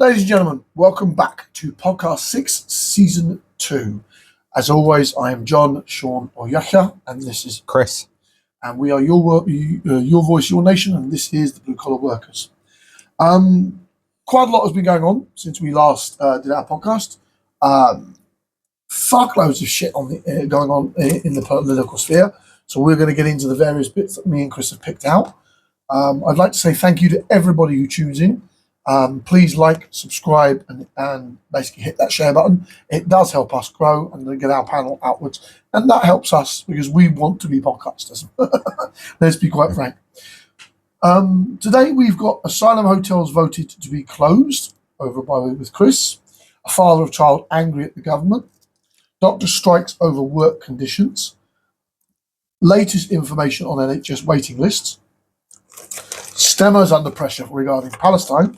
Ladies and gentlemen, welcome back to Podcast 6, Season 2. As always, I am 𝐬𝐮𝐬𝐜𝐫𝐢𝐻, and this is Chris. And we are your voice, your nation, and this is the Blue Collar Workers. Quite a lot has been going on since we last did our podcast. Fuckloads of shit going on in the political sphere. So we're going to get into the various bits that me and Chris have picked out. I'd like to say thank you to everybody who tunes in. Please like, subscribe, and basically hit that share button. It does help us grow and get our panel outwards, and that helps us because we want to be podcasters. Let's be quite frank. Today we've got asylum hotels voted to be closed, with Chris, a father of child angry at the government, doctor strikes over work conditions, latest information on NHS waiting lists, Stemmers under pressure regarding Palestine,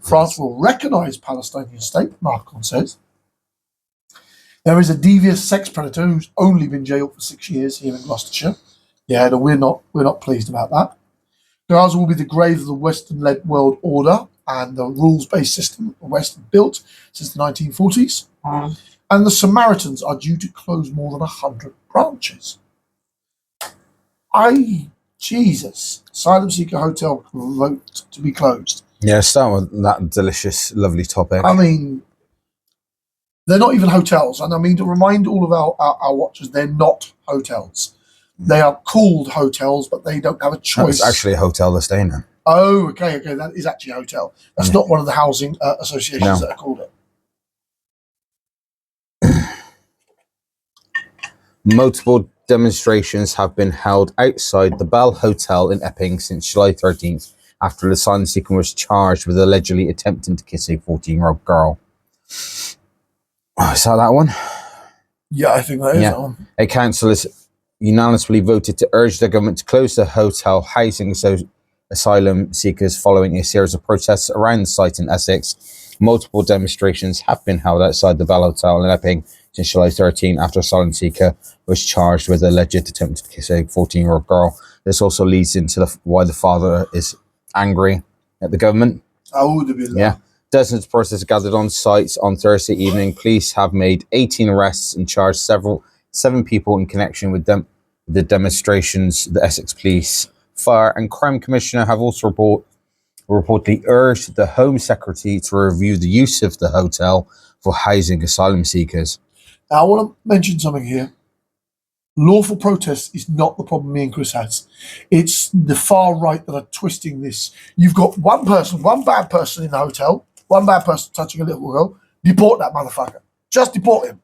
France will recognise Palestinian state, Macron says. There is a devious sex predator who's only been jailed for 6 years here in Gloucestershire. Yeah, no, we're not pleased about that. Gaza will be the grave of the Western-led world order and the rules-based system the West built since the 1940s. And the Samaritans are due to close more than 100 branches. Jesus. Asylum seeker hotel vote to be closed. Yeah, start with that delicious, lovely topic. I mean, they're not even hotels. And I mean, to remind all of our watchers, they're not hotels. They are called hotels, but they don't have a choice. It's actually a hotel they're staying in. Oh, okay. That is actually a hotel. That's not one of the housing associations that are called it. Multiple demonstrations have been held outside the Bell Hotel in Epping since July 13th after the asylum seeker was charged with allegedly attempting to kiss a 14-year-old girl. Is that one? Yeah, I think that is that one. A council has unanimously voted to urge the government to close the hotel housing asylum seekers following a series of protests around the site in Essex. Multiple demonstrations have been held outside the Bell Hotel in Epping since July 13 after asylum seeker was charged with alleged attempt to kiss a 14-year-old girl. This also leads into why the father is angry at the government. Yeah. Dozens of protesters gathered on site on Thursday evening. Police have made 18 arrests and charged seven people in connection with the demonstrations. The Essex Police, Fire and Crime Commissioner have also reportedly urged the Home Secretary to review the use of the hotel for housing asylum seekers. Now, I want to mention something here. Lawful protest is not the problem me and Chris has. It's the far right that are twisting this. You've got one bad person in the hotel, one bad person touching a little girl. Deport that motherfucker. Just deport him.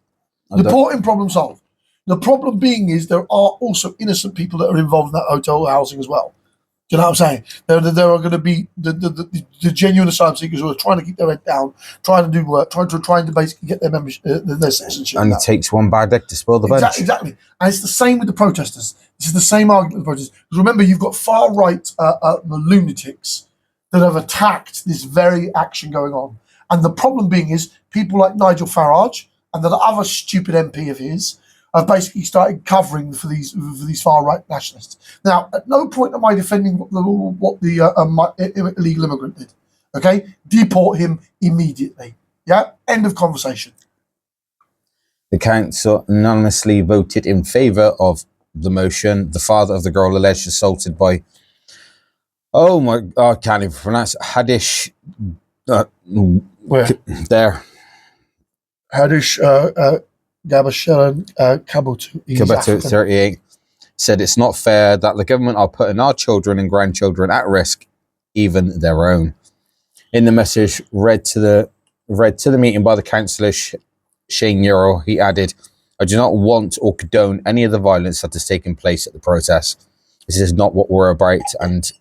Deport him, problem solved. The problem being is there are also innocent people that are involved in that hotel housing as well. Do you know what I'm saying? There are going to be the genuine asylum seekers who are trying to keep their head down, trying to do work, trying to basically get their membership, their citizenship. Only takes one bad egg to spoil the bunch. Exactly. And it's the same with the protesters. This is the same argument with the protesters. Because remember, you've got far right the lunatics that have attacked this very action going on. And the problem being is people like Nigel Farage and the other stupid MP of his have basically started covering for these far right nationalists. Now, at no point am I defending what the illegal immigrant did. Okay, deport him immediately. Yeah, end of conversation. The council unanimously voted in favour of the motion. The father of the girl alleged assaulted by, I can't even pronounce it, Hadish. Where? There. Hadish 𝐃𝐨𝐽𝐻 38 said it's not fair that the government are putting our children and grandchildren at risk, even their own. In the message read to the meeting by the councillor Shane Euro, he added, "I do not want or condone any of the violence that has taken place at the protest. This is not what we're about, and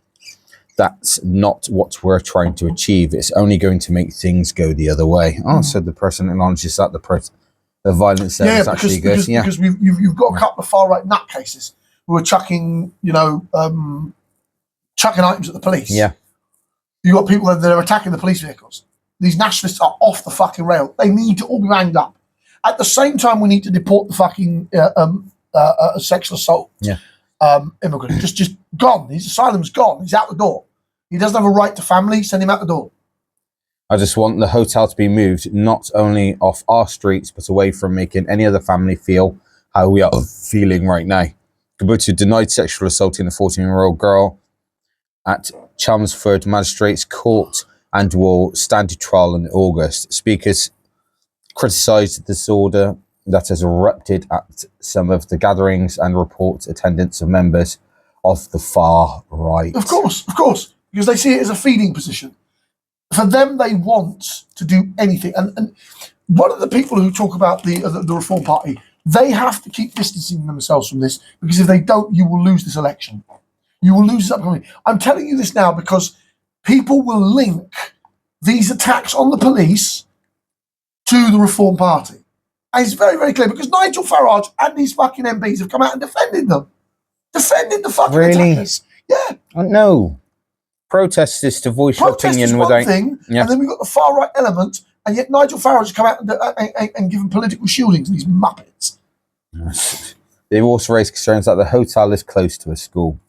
that's not what we're trying to achieve. It's only going to make things go the other way." So the person acknowledges that the violence there is actually good. Because you've got a couple of far right nutcases who are chucking items at the police. Yeah. You've got people that are attacking the police vehicles. These nationalists are off the fucking rail. They need to all be ranged up. At the same time, we need to deport the fucking sexual assault immigrant. Just gone. His asylum's gone. He's out the door. He doesn't have a right to family. Send him out the door. I just want the hotel to be moved, not only off our streets, but away from making any other family feel how we are feeling right now. Kibbutu denied sexual assaulting a 14-year-old girl at Chelmsford Magistrates Court and will stand to trial in August. Speakers criticised the disorder that has erupted at some of the gatherings and report attendance of members of the far right. Of course, because they see it as a feeding position. For them, they want to do anything. And one of the people who talk about the Reform Party, they have to keep distancing themselves from this, because if they don't, you will lose this election. You will lose this upcoming. I'm telling you this now because people will link these attacks on the police to the Reform Party. And it's very, very clear, because Nigel Farage and these fucking MPs have come out and defended them. Defended the fucking attackers. Yeah. No. Protest is to voice your opinion is without... one thing, and then we've got the far right element, and yet Nigel Farage has come out and given political shielding to these muppets. They've also raised concerns that the hotel is close to a school.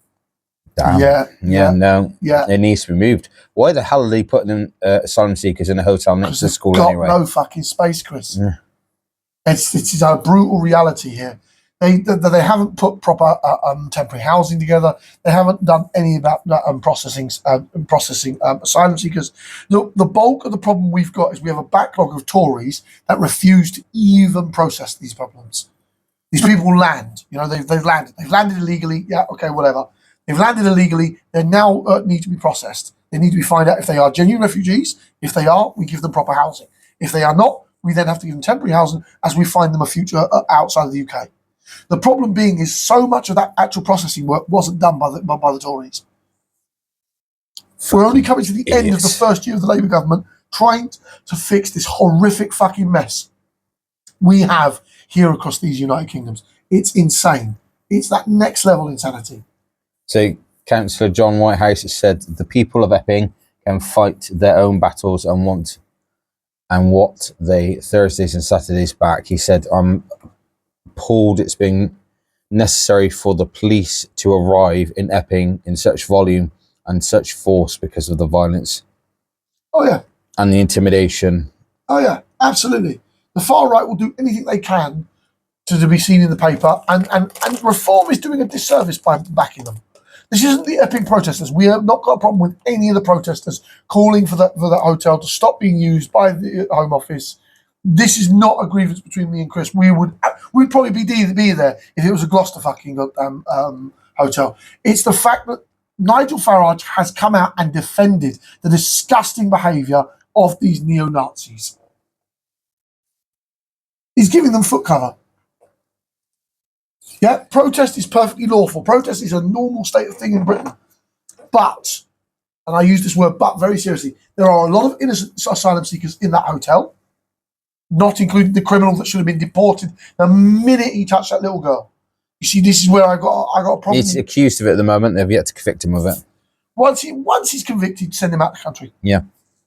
Damn. Yeah. It needs to be moved. Why the hell are they putting in, asylum seekers in a hotel next to the school anyway? No fucking space, Chris. Yeah. It's a brutal reality here. They haven't put proper temporary housing together. They haven't done any about processing asylum seekers. The bulk of the problem we've got is we have a backlog of Tories that refuse to even process these problems. These people land. You know, they've landed. They've landed illegally. Yeah, okay, whatever. They've landed illegally. They now need to be processed. They need to be find out if they are genuine refugees. If they are, we give them proper housing. If they are not, we then have to give them temporary housing as we find them a future outside of the UK. The problem being is so much of that actual processing work wasn't done by the Tories. We're only coming to the end of the first year of the Labour government trying to fix this horrific fucking mess we have here across these United Kingdoms. It's insane. It's that next level insanity. So Councillor John Whitehouse has said the people of Epping can fight their own battles and what they Thursdays and Saturdays back. He said, I'm appalled it's been necessary for the police to arrive in Epping in such volume and such force because of the violence. Oh yeah. And the intimidation. Oh yeah, absolutely. The far right will do anything they can to be seen in the paper, and Reform is doing a disservice by backing them. This isn't the Epping protesters. We have not got a problem with any of the protesters calling for that hotel to stop being used by the Home Office. This is not a grievance between me and Chris. We'd probably be there if it was a Gloucester fucking hotel. It's the fact that Nigel Farage has come out and defended the disgusting behaviour of these neo-Nazis. He's giving them foot cover. Yeah, protest is perfectly lawful. Protest is a normal state of thing in Britain. But, and I use this word but very seriously, there are a lot of innocent asylum seekers in that hotel, not including the criminal that should have been deported the minute he touched that little girl. You see, this is where I got a problem. He's accused of it at the moment. They've yet to convict him of it. Once he's convicted, send him out of the country. Yeah.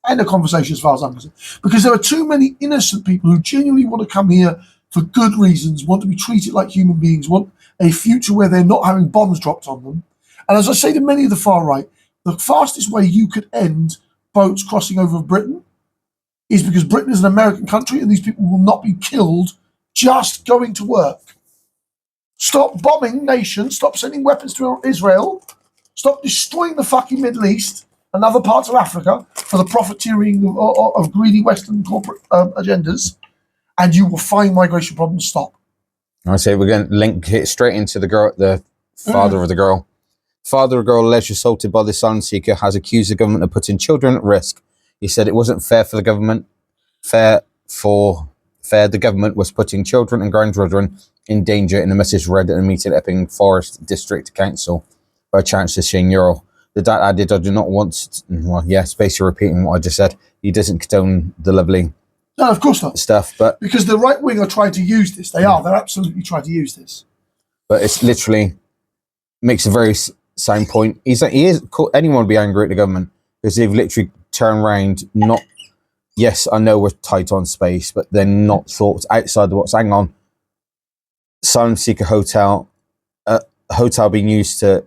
End of conversation as far as I'm concerned. Because there are too many innocent people who genuinely want to come here for good reasons, want to be treated like human beings, want a future where they're not having bombs dropped on them. And as I say to many of the far right, the fastest way you could end boats crossing over Britain is because Britain is an American country and these people will not be killed just going to work. Stop bombing nations, stop sending weapons to Israel, stop destroying the fucking Middle East and other parts of Africa for the profiteering of greedy Western corporate agendas, and you will find migration problems stop. I say we're going to link it straight into the father of the girl. Father of the girl allegedly assaulted by the asylum seeker has accused the government of putting children at risk. He said it wasn't fair for the government. The government was putting children and grandchildren in danger in a message read at a meeting at Epping Forest District Council by Chancellor Shane Earl. The dad added, I do not want to, well, yes, basically repeating what I just said. He doesn't condone the lovely no, of course not. Stuff, but because the right wing are trying to use this. They're absolutely trying to use this. But it's literally makes a very sound point. He is anyone would be angry at the government because they've literally turned around. Not yes, I know we're tight on space, but they're not thought outside the box. Hang on, asylum seeker hotel, a hotel being used to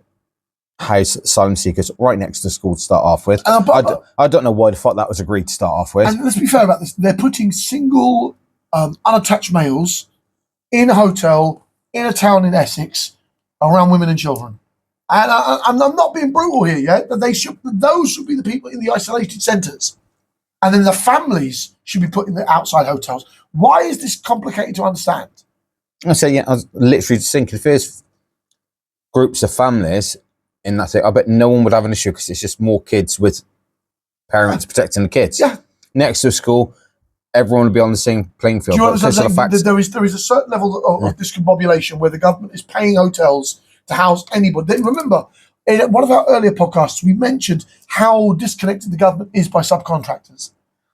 house asylum seekers right next to the school to start off with. But I don't know why the fuck that was agreed to start off with. and let's be fair about this. They're putting single, unattached males in a hotel in a town in Essex around women and children. And I'm not being brutal here, yeah? Those should be the people in the isolated centres. And then the families should be put in the outside hotels. Why is this complicated to understand? I say, yeah, I was literally just thinking, if there's groups of families in that thing, I bet no one would have an issue because it's just more kids with parents protecting the kids. Yeah. Next to a school, everyone would be on the same playing field. Do you understand? There is a certain level of discombobulation where the government is paying hotels to house anybody. Remember, in one of our earlier podcasts, we mentioned how disconnected the government is by subcontractors.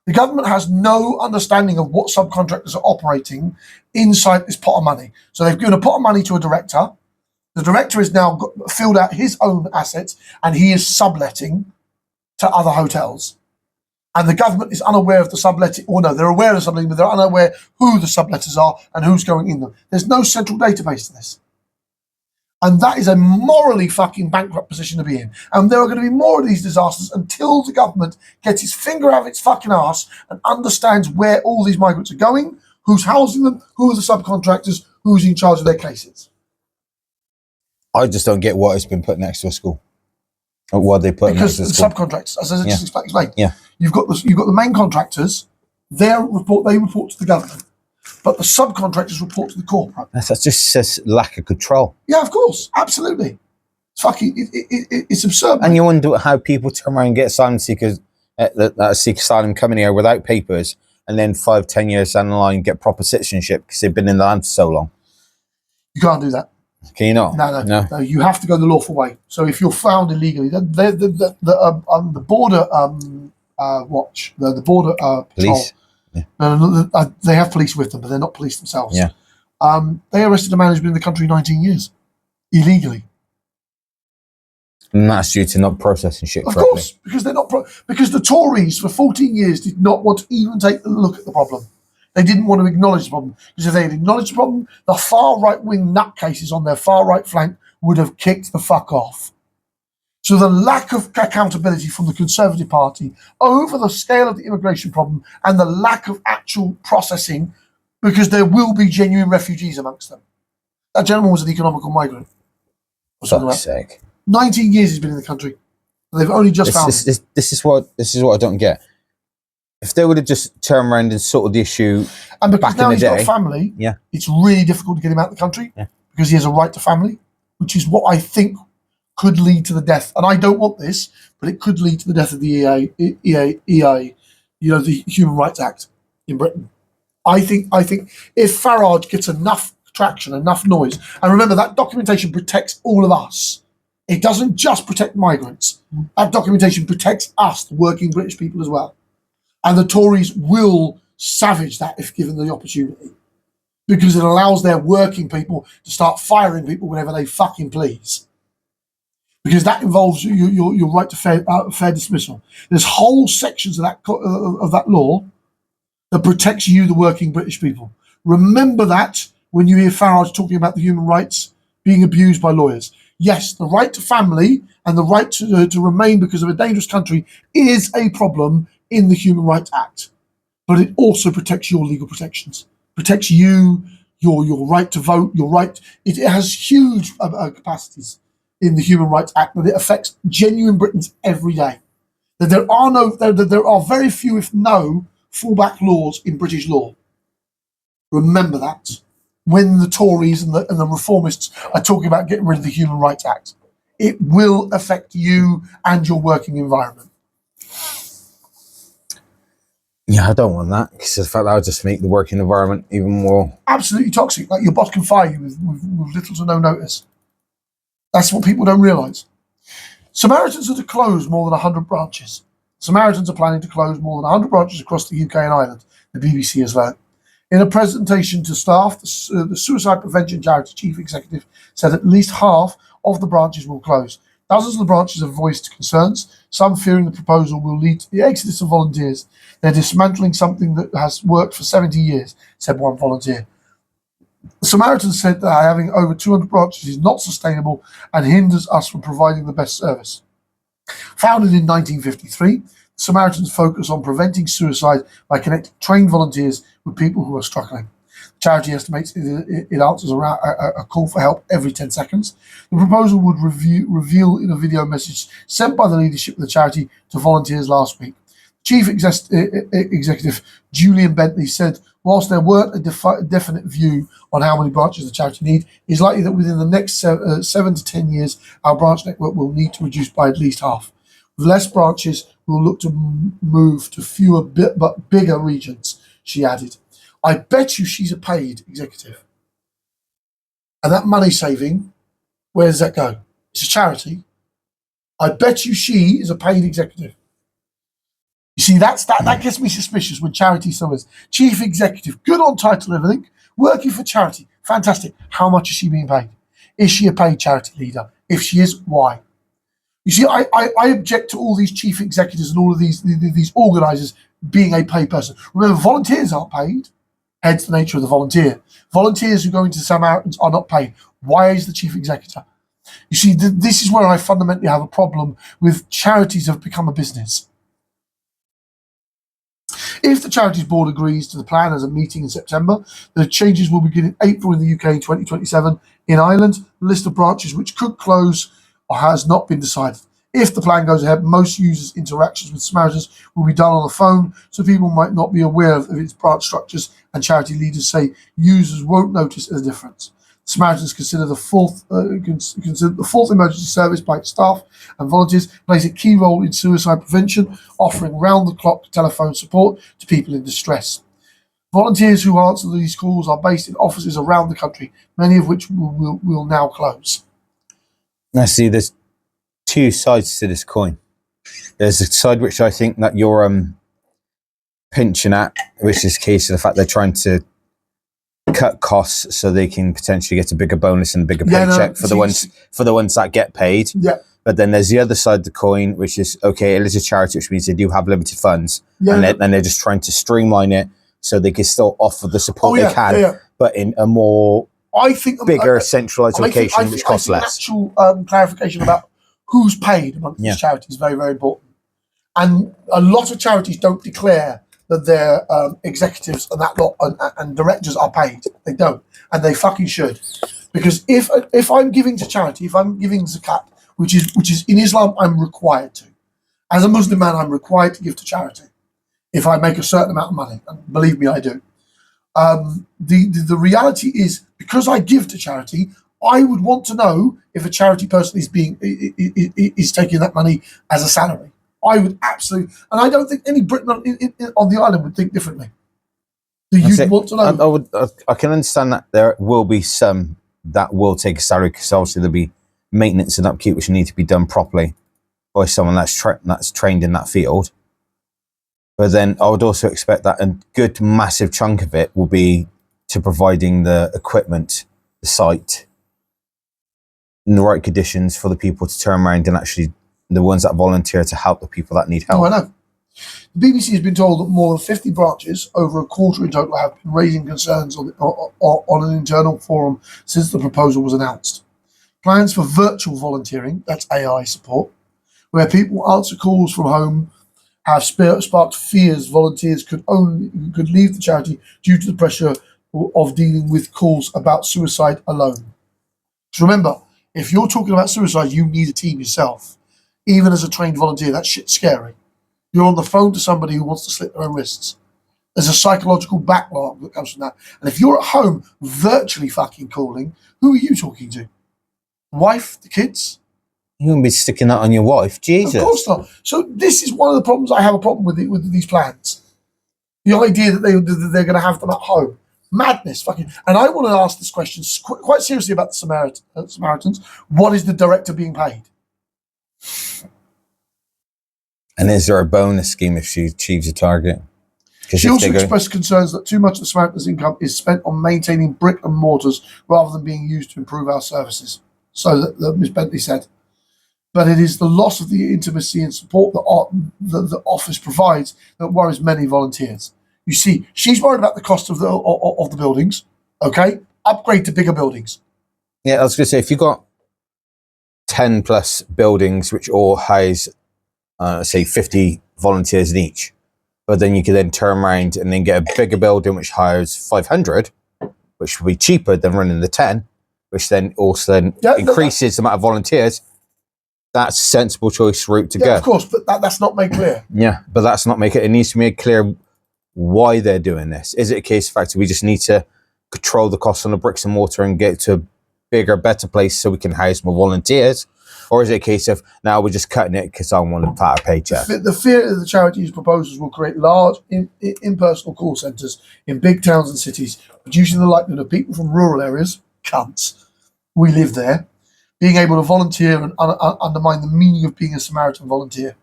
The government has no understanding of what subcontractors are operating inside this pot of money. So they've given a pot of money to a director. The director has now filled out his own assets and he is subletting to other hotels. And the government is unaware of the subletting, or no, they're aware of the subletting, but they're unaware who the subletters are and who's going in them. There's no central database to this. And that is a morally fucking bankrupt position to be in. And there are going to be more of these disasters until the government gets its finger out of its fucking arse and understands where all these migrants are going, who's housing them, who are the subcontractors, who's in charge of their cases. I just don't get what has been put next to a school. Or what they put next to a school. Because the subcontractors, as I just explained, yeah. You've got the main contractors, they report to the government. But the subcontractors report to the corporate. That just says lack of control. Yeah, of course, absolutely. It's fucking, it's absurd. And you wonder how people turn around and get asylum seekers, that seek asylum coming here without papers, and then 5-10 years down the line get proper citizenship because they've been in the land for so long. You can't do that. Can you not? No. You have to go the lawful way. So if you're found illegally, the border watch, the border police. Patrol, no, they have police with them, but they're not police themselves. Yeah. They arrested a man who's been in the country 19 years, illegally. And that's due to not processing shit correctly. Of course, because they're not because the Tories for 14 years did not want to even take a look at the problem. They didn't want to acknowledge the problem, because if they had acknowledged the problem, the far right-wing nutcases on their far right flank would have kicked the fuck off. So the lack of accountability from the Conservative Party over the scale of the immigration problem and the lack of actual processing, because there will be genuine refugees amongst them. That gentleman was an economical migrant. For fuck's sake. 19 years he's been in the country. And they've only just found him. This is what I don't get. If they would have just turned around and sorted the issue and because back now in the he's day, got family, yeah, it's really difficult to get him out of the country, yeah, because he has a right to family, which is what I think could lead to the death. And I don't want this, but it could lead to the death of the EA, the Human Rights Act in Britain. I think if Farage gets enough traction, enough noise, and remember that documentation protects all of us. It doesn't just protect migrants. That documentation protects us, the working British people, as well. And the Tories will savage that if given the opportunity, because it allows their working people to start firing people whenever they fucking please. Because that involves your right to fair dismissal. There's whole sections of that law that protects you, the working British people. Remember that when you hear Farage talking about the human rights being abused by lawyers. Yes, the right to family and the right to remain because of a dangerous country is a problem in the Human Rights Act, but it also protects your legal protections, protects you, your right to vote, your right. It has huge capacities in the Human Rights Act, but it affects genuine Britons every day. That there are very few, if no, fallback laws in British law. Remember that when the Tories and the reformists are talking about getting rid of the Human Rights Act, it will affect you and your working environment. Yeah, I don't want that, because the fact that would just make the working environment even more absolutely toxic. Like your boss can fire you with little to no notice. That's what people don't realise. Samaritans are to close more than 100 branches. Samaritans are planning to close more than 100 branches across the UK and Ireland, the BBC has learned. In a presentation to staff, the suicide prevention charity chief executive said at least half of the branches will close. Dozens of the branches have voiced concerns, some fearing the proposal will lead to the exodus of volunteers. They're dismantling something that has worked for 70 years, said one volunteer. The Samaritans said that having over 200 branches is not sustainable and hinders us from providing the best service. Founded in 1953, the Samaritans focus on preventing suicide by connecting trained volunteers with people who are struggling. The charity estimates it answers around a call for help every 10 seconds. The proposal would reveal in a video message sent by the leadership of the charity to volunteers last week. Chief Executive Julian Bentley said, whilst there weren't a definite view on how many branches the charity need, it's likely that within the next 7 to 10 years, our branch network will need to reduce by at least half. With less branches, we'll look to move to fewer but bigger regions, she added. I bet you she's a paid executive. And that money saving, where does that go? It's a charity. I bet you she is a paid executive. You see, that gets me suspicious when charity someone's chief executive, good on title and everything, working for charity, fantastic. How much is she being paid? Is she a paid charity leader? If she is, why? You see, I object to all these chief executives and all of these organisers being a paid person. Remember, volunteers aren't paid, hence the nature of the volunteer. Volunteers who go into Samaritans are not paid. Why is the chief executive? You see, this is where I fundamentally have a problem with charities have become a business. If the charities board agrees to the plan as a meeting in September, the changes will begin in April in the UK, 2027 in Ireland. The list of branches which could close or has not been decided. If the plan goes ahead, most users' interactions with Samaritans will be done on the phone, so people might not be aware of its branch structures, and charity leaders say users won't notice a difference. Samaritans consider the fourth emergency service by its staff and volunteers plays a key role in suicide prevention, offering round-the-clock telephone support to people in distress. Volunteers who answer these calls are based in offices around the country, many of which will now close. Now, see, there's two sides to this coin. There's a side which I think that you're pinching at, which is the case of the fact they're trying to cut costs so they can potentially get a bigger bonus and a bigger paycheck for the ones that get paid. Yeah. But then there's the other side of the coin, which is, okay, it is a charity, which means they do have limited funds. Yeah. And they're just trying to streamline it so they can still offer the support they can, but in a more bigger centralised location, which costs less. Actual clarification about who's paid amongst these charities is very, very important. And a lot of charities don't declare that their executives and that lot and directors are paid. They don't, and they fucking should, because if I'm giving to charity, if I'm giving zakat, which is in Islam, I'm required to. As a Muslim man, I'm required to give to charity if I make a certain amount of money, and believe me, I do. The reality is, because I give to charity, I would want to know if a charity person is taking that money as a salary. I would absolutely, and I don't think any Briton on the island would think differently. Do you want to know? I can understand that there will be some that will take a salary, because obviously there'll be maintenance and upkeep which need to be done properly by someone that's trained in that field. But then I would also expect that a good massive chunk of it will be to providing the equipment, the site, in the right conditions for the people to turn around and actually the ones that volunteer to help the people that need help. Oh, I know. The BBC has been told that more than 50 branches, over a quarter in total, have been raising concerns on an internal forum since the proposal was announced. Plans for virtual volunteering, that's AI support, where people answer calls from home, have sparked fears volunteers could leave the charity due to the pressure of dealing with calls about suicide alone. So remember, if you're talking about suicide, you need a team yourself. Even as a trained volunteer, that shit's scary. You're on the phone to somebody who wants to slit their own wrists. There's a psychological backlog that comes from that. And if you're at home virtually fucking calling, who are you talking to? Wife, the kids? You wouldn't be sticking that on your wife, Jesus. Of course not. So this is one of the problems I have a problem with these plans. The idea that they're going to have them at home. Madness, fucking. And I want to ask this question quite seriously about the Samaritans. What is the director being paid? And is there a bonus scheme if she achieves a target? She also expressed concerns that too much of the Samaritans' income is spent on maintaining brick and mortars rather than being used to improve our services. So that Ms. Bentley said. But it is the loss of the intimacy and support that the office provides that worries many volunteers. You see, she's worried about the cost of the buildings, okay? upgrade to bigger buildings. Yeah, I was going to say, if you've got 10 plus buildings which all house, say, 50 volunteers in each, but then you can then turn around and then get a bigger building which hires 500, which will be cheaper than running the 10, which then also increases the amount of volunteers. That's a sensible choice route to go. Of course, but that's not made clear. Yeah, but that's not make it. It needs to be made clear why they're doing this. Is it a case of fact that we just need to control the cost on the bricks and mortar and get to a bigger, better place so we can house more volunteers? Or is it a case of now we're just cutting it because I want a fatter paycheck? The fear that the charity's proposals will create large impersonal call centres in big towns and cities, reducing the likelihood of people from rural areas, cunts, we live there, being able to volunteer and undermine the meaning of being a Samaritan volunteer.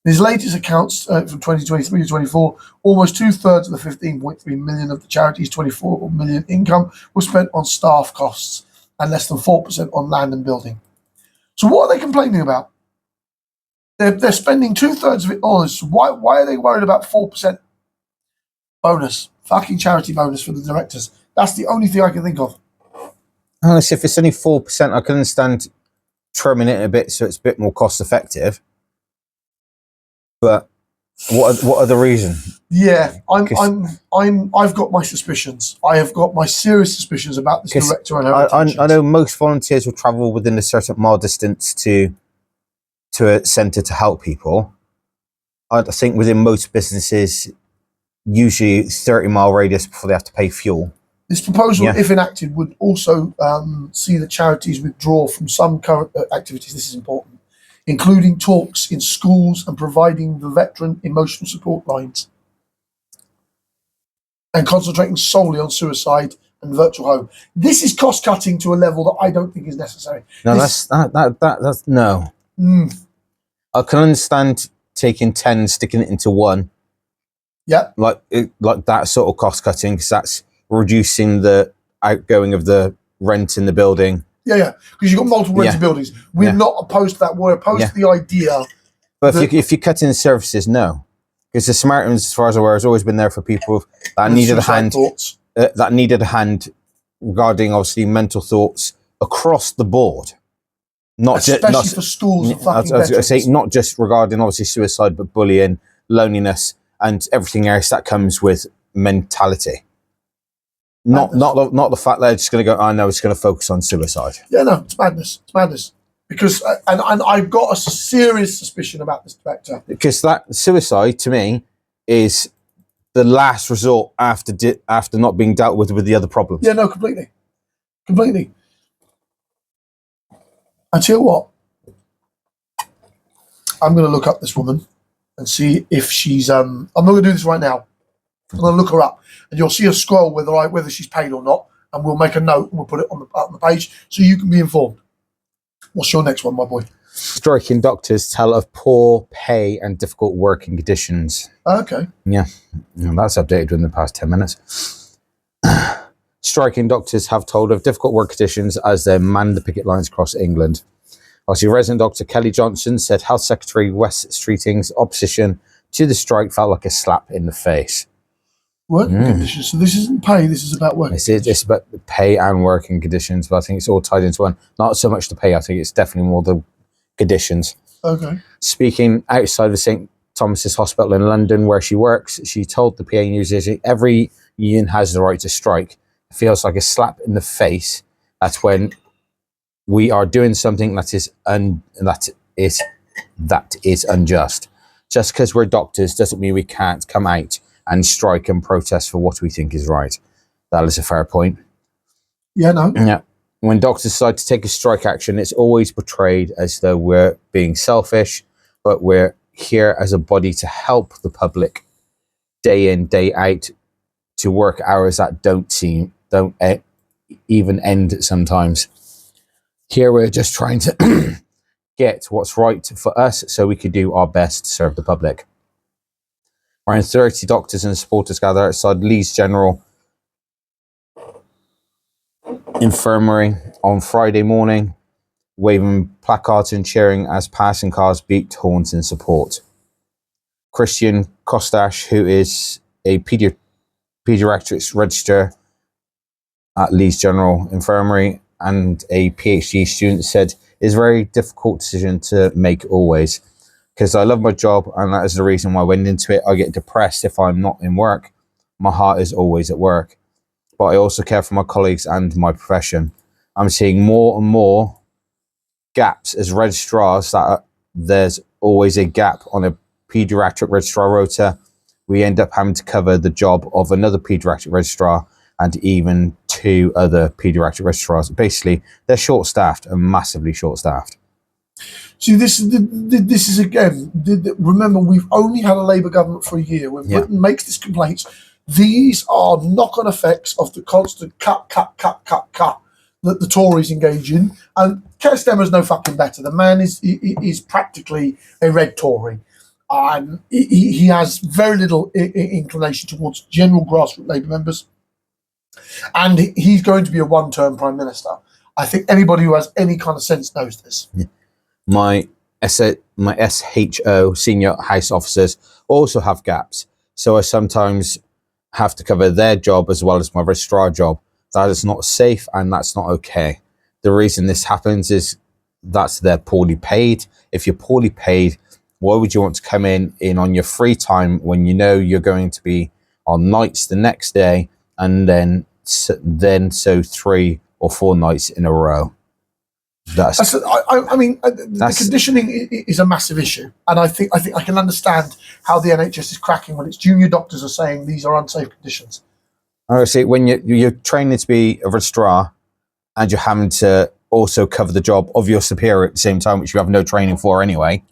In his latest accounts from 2023 to 24, almost 2/3 of the 15.3 million of the charity's 24 million income was spent on staff costs and less than 4% on land and building. So what are they complaining about? They're spending 2/3 of it on this. Why are they worried about 4% bonus? Fucking charity bonus for the directors. That's the only thing I can think of. Honestly, if it's only 4%, I can understand trimming it a bit so it's a bit more cost effective. But what are the reasons? Yeah, I've got my suspicions. I have got my serious suspicions about this director and her intentions. I know most volunteers will travel within a certain mile distance to a centre to help people. I think within most businesses, usually 30-mile radius before they have to pay fuel. This proposal, if enacted, would also see the charities withdraw from some current activities. This is important, including talks in schools and providing the veteran emotional support lines, and concentrating solely on suicide and virtual home. This is cost cutting to a level that I don't think is necessary. No, that's no. I can understand taking 10, sticking it into one. Yeah, like that sort of cost cutting, because that's reducing the outgoing of the rent in the building. Yeah, because you've got multiple rented buildings. We're not opposed to that. We're opposed to the idea. But if you're cutting services, no. Because the Samaritans, as far as I'm aware, has always been there for people that needed a hand. That needed a hand regarding, obviously, mental thoughts across the board. Especially for schools and fucking I was going to say, not just regarding, obviously, suicide, but bullying, loneliness, and everything else that comes with mentality. Not the fact that they're just going to go, I know it's going to focus on suicide. Yeah, no, it's madness. It's madness. Because, and I've got a serious suspicion about this director. Because that suicide, to me, is the last resort after not being dealt with the other problems. Yeah, no, completely. Completely. I tell you what, I'm going to look up this woman and see if she's, I'm not going to do this right now. I'm going to look her up, and you'll see a scroll whether she's paid or not, and we'll make a note and we'll put it on the page so you can be informed. What's your next one, my boy? Striking doctors tell of poor pay and difficult working conditions. Okay. Yeah, that's updated within the past 10 minutes. Striking doctors have told of difficult work conditions as they man the picket lines across England. Obviously, resident Dr. Kelly Johnson said Health Secretary Wes Streeting's opposition to the strike felt like a slap in the face. Working conditions. So this isn't pay. This is about work. It's about the pay and working conditions, but I think it's all tied into one. Not so much the pay. I think it's definitely more the conditions. Okay. Speaking outside of St. Thomas's Hospital in London, where she works, she told the PA News Agency every union has the right to strike. It feels like a slap in the face. That's when we are doing something that is unjust. Just because we're doctors doesn't mean we can't come out and strike and protest for what we think is right. That is a fair point. Yeah, no. Yeah. When doctors decide to take a strike action, it's always portrayed as though we're being selfish, but we're here as a body to help the public day in, day out, to work hours that don't even end sometimes. Here we're just trying to get what's right for us so we could do our best to serve the public. Around 30 doctors and supporters gather outside Leeds General Infirmary on Friday morning, waving placards and cheering as passing cars beat horns in support. Christian Kostash, who is a pediatrics registrar at Leeds General Infirmary and a PhD student said, it's a very difficult decision to make always, because I love my job and that is the reason why I went into it. I get depressed if I'm not in work. My heart is always at work, but I also care for my colleagues and my profession. I'm seeing more and more gaps as registrars, that there's always a gap on a paediatric registrar rota. We end up having to cover the job of another paediatric registrar and even 2 other paediatric registrars. Basically, they're short-staffed and massively short-staffed. See, this is again, remember, we've only had a Labour government for a year. When Britain makes these complaints, these are knock-on effects of the constant cut that the Tories engage in. And Keir Starmer's no fucking better. The man is practically a red Tory. He has very little inclination towards general grassroots Labour members. And he's going to be a one-term Prime Minister. I think anybody who has any kind of sense knows this. Yeah. My SHO, senior house officers, also have gaps. So I sometimes have to cover their job as well as my registrar job. That is not safe and that's not okay. The reason this happens is they're poorly paid. If you're poorly paid, why would you want to come in on your free time when you know you're going to be on nights the next day and then so 3 or 4 nights in a row? The conditioning is a massive issue, and I think I can understand how the NHS is cracking when its junior doctors are saying these are unsafe conditions. I see, when you're training to be a registrar and you're having to also cover the job of your superior at the same time, which you have no training for anyway,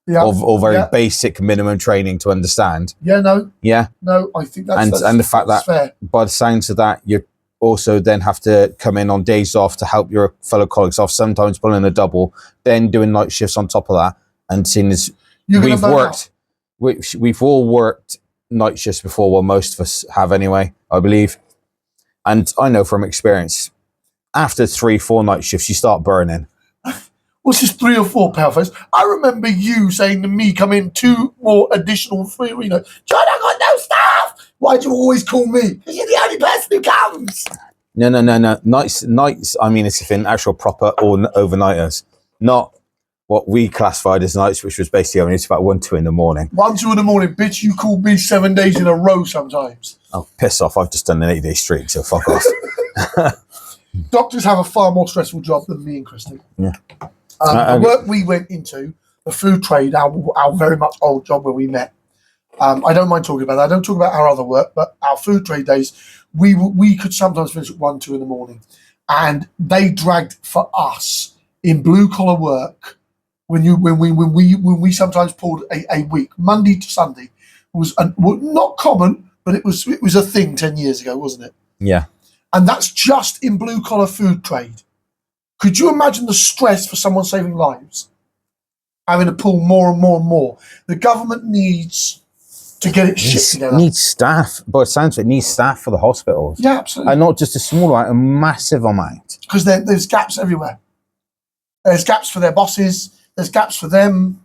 or very basic minimum training to understand. No, I think that's and the fact that fair. By the sounds of that, you also then have to come in on days off to help your fellow colleagues off, sometimes pulling a double, then doing night shifts on top of that. And seeing as we've all worked night shifts before, well, most of us have anyway, I believe. And I know from experience, after 3-4 night shifts, you start burning. What's this 3 or 4, Palface? I remember you saying to me, come in 2 more additional 3, John, I got no staff. Why do you always call me? Because you're the only person who comes. No. Nights, I mean, it's in actual proper or overnighters, not what we classified as nights, which was basically only about 1-2 in the morning. 1-2 in the morning, bitch, you called me 7 days in a row sometimes. Oh, piss off. I've just done an 8-day streak, so fuck off. Doctors have a far more stressful job than me and Christy. Yeah. The work we went into, the food trade, our very much old job where we met. I don't mind talking about that. I don't talk about our other work, but our food trade days, we could sometimes finish at 1-2 in the morning, and they dragged for us in blue collar work. When we sometimes pulled a week, Monday to Sunday, was not common, but it was a thing 10 years ago, wasn't it? Yeah. And that's just in blue collar food trade. Could you imagine the stress for someone saving lives? Having to pull more and more and more. The government needs to get its shit together. Needs staff, but it sounds like it needs staff for the hospitals. Yeah, absolutely. And not just a small amount, a massive amount. Because there's gaps everywhere. There's gaps for their bosses. There's gaps for them.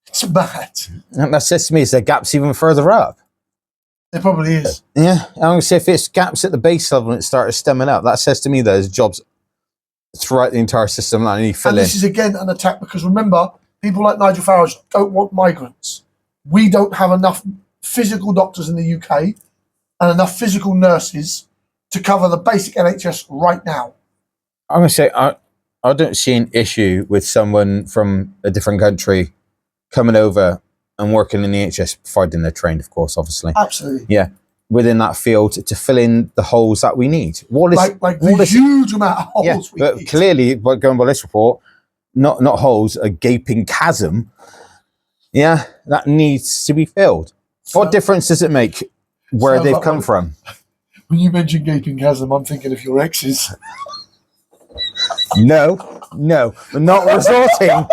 It's bad. And that says to me, is there gaps even further up? There probably is. Yeah. I'm going to say if it's gaps at the base level and it started stemming up, that says to me there's jobs throughout the entire system that need filling. And this is again an attack because remember, people like Nigel Farage don't want migrants. We don't have enough physical doctors in the UK and enough physical nurses to cover the basic NHS right now. I'm going to say I don't see an issue with someone from a different country coming over and working in the NHS, providing they're trained, of course, obviously. Absolutely. Yeah. Within that field to fill in the holes that we need. What is like the huge amount of holes we but need. Clearly, going by this report, not holes, a gaping chasm. Yeah, that needs to be filled. So, what difference does it make where they've come from? When you mention gaping chasm, I'm thinking of your exes. No, we're not resorting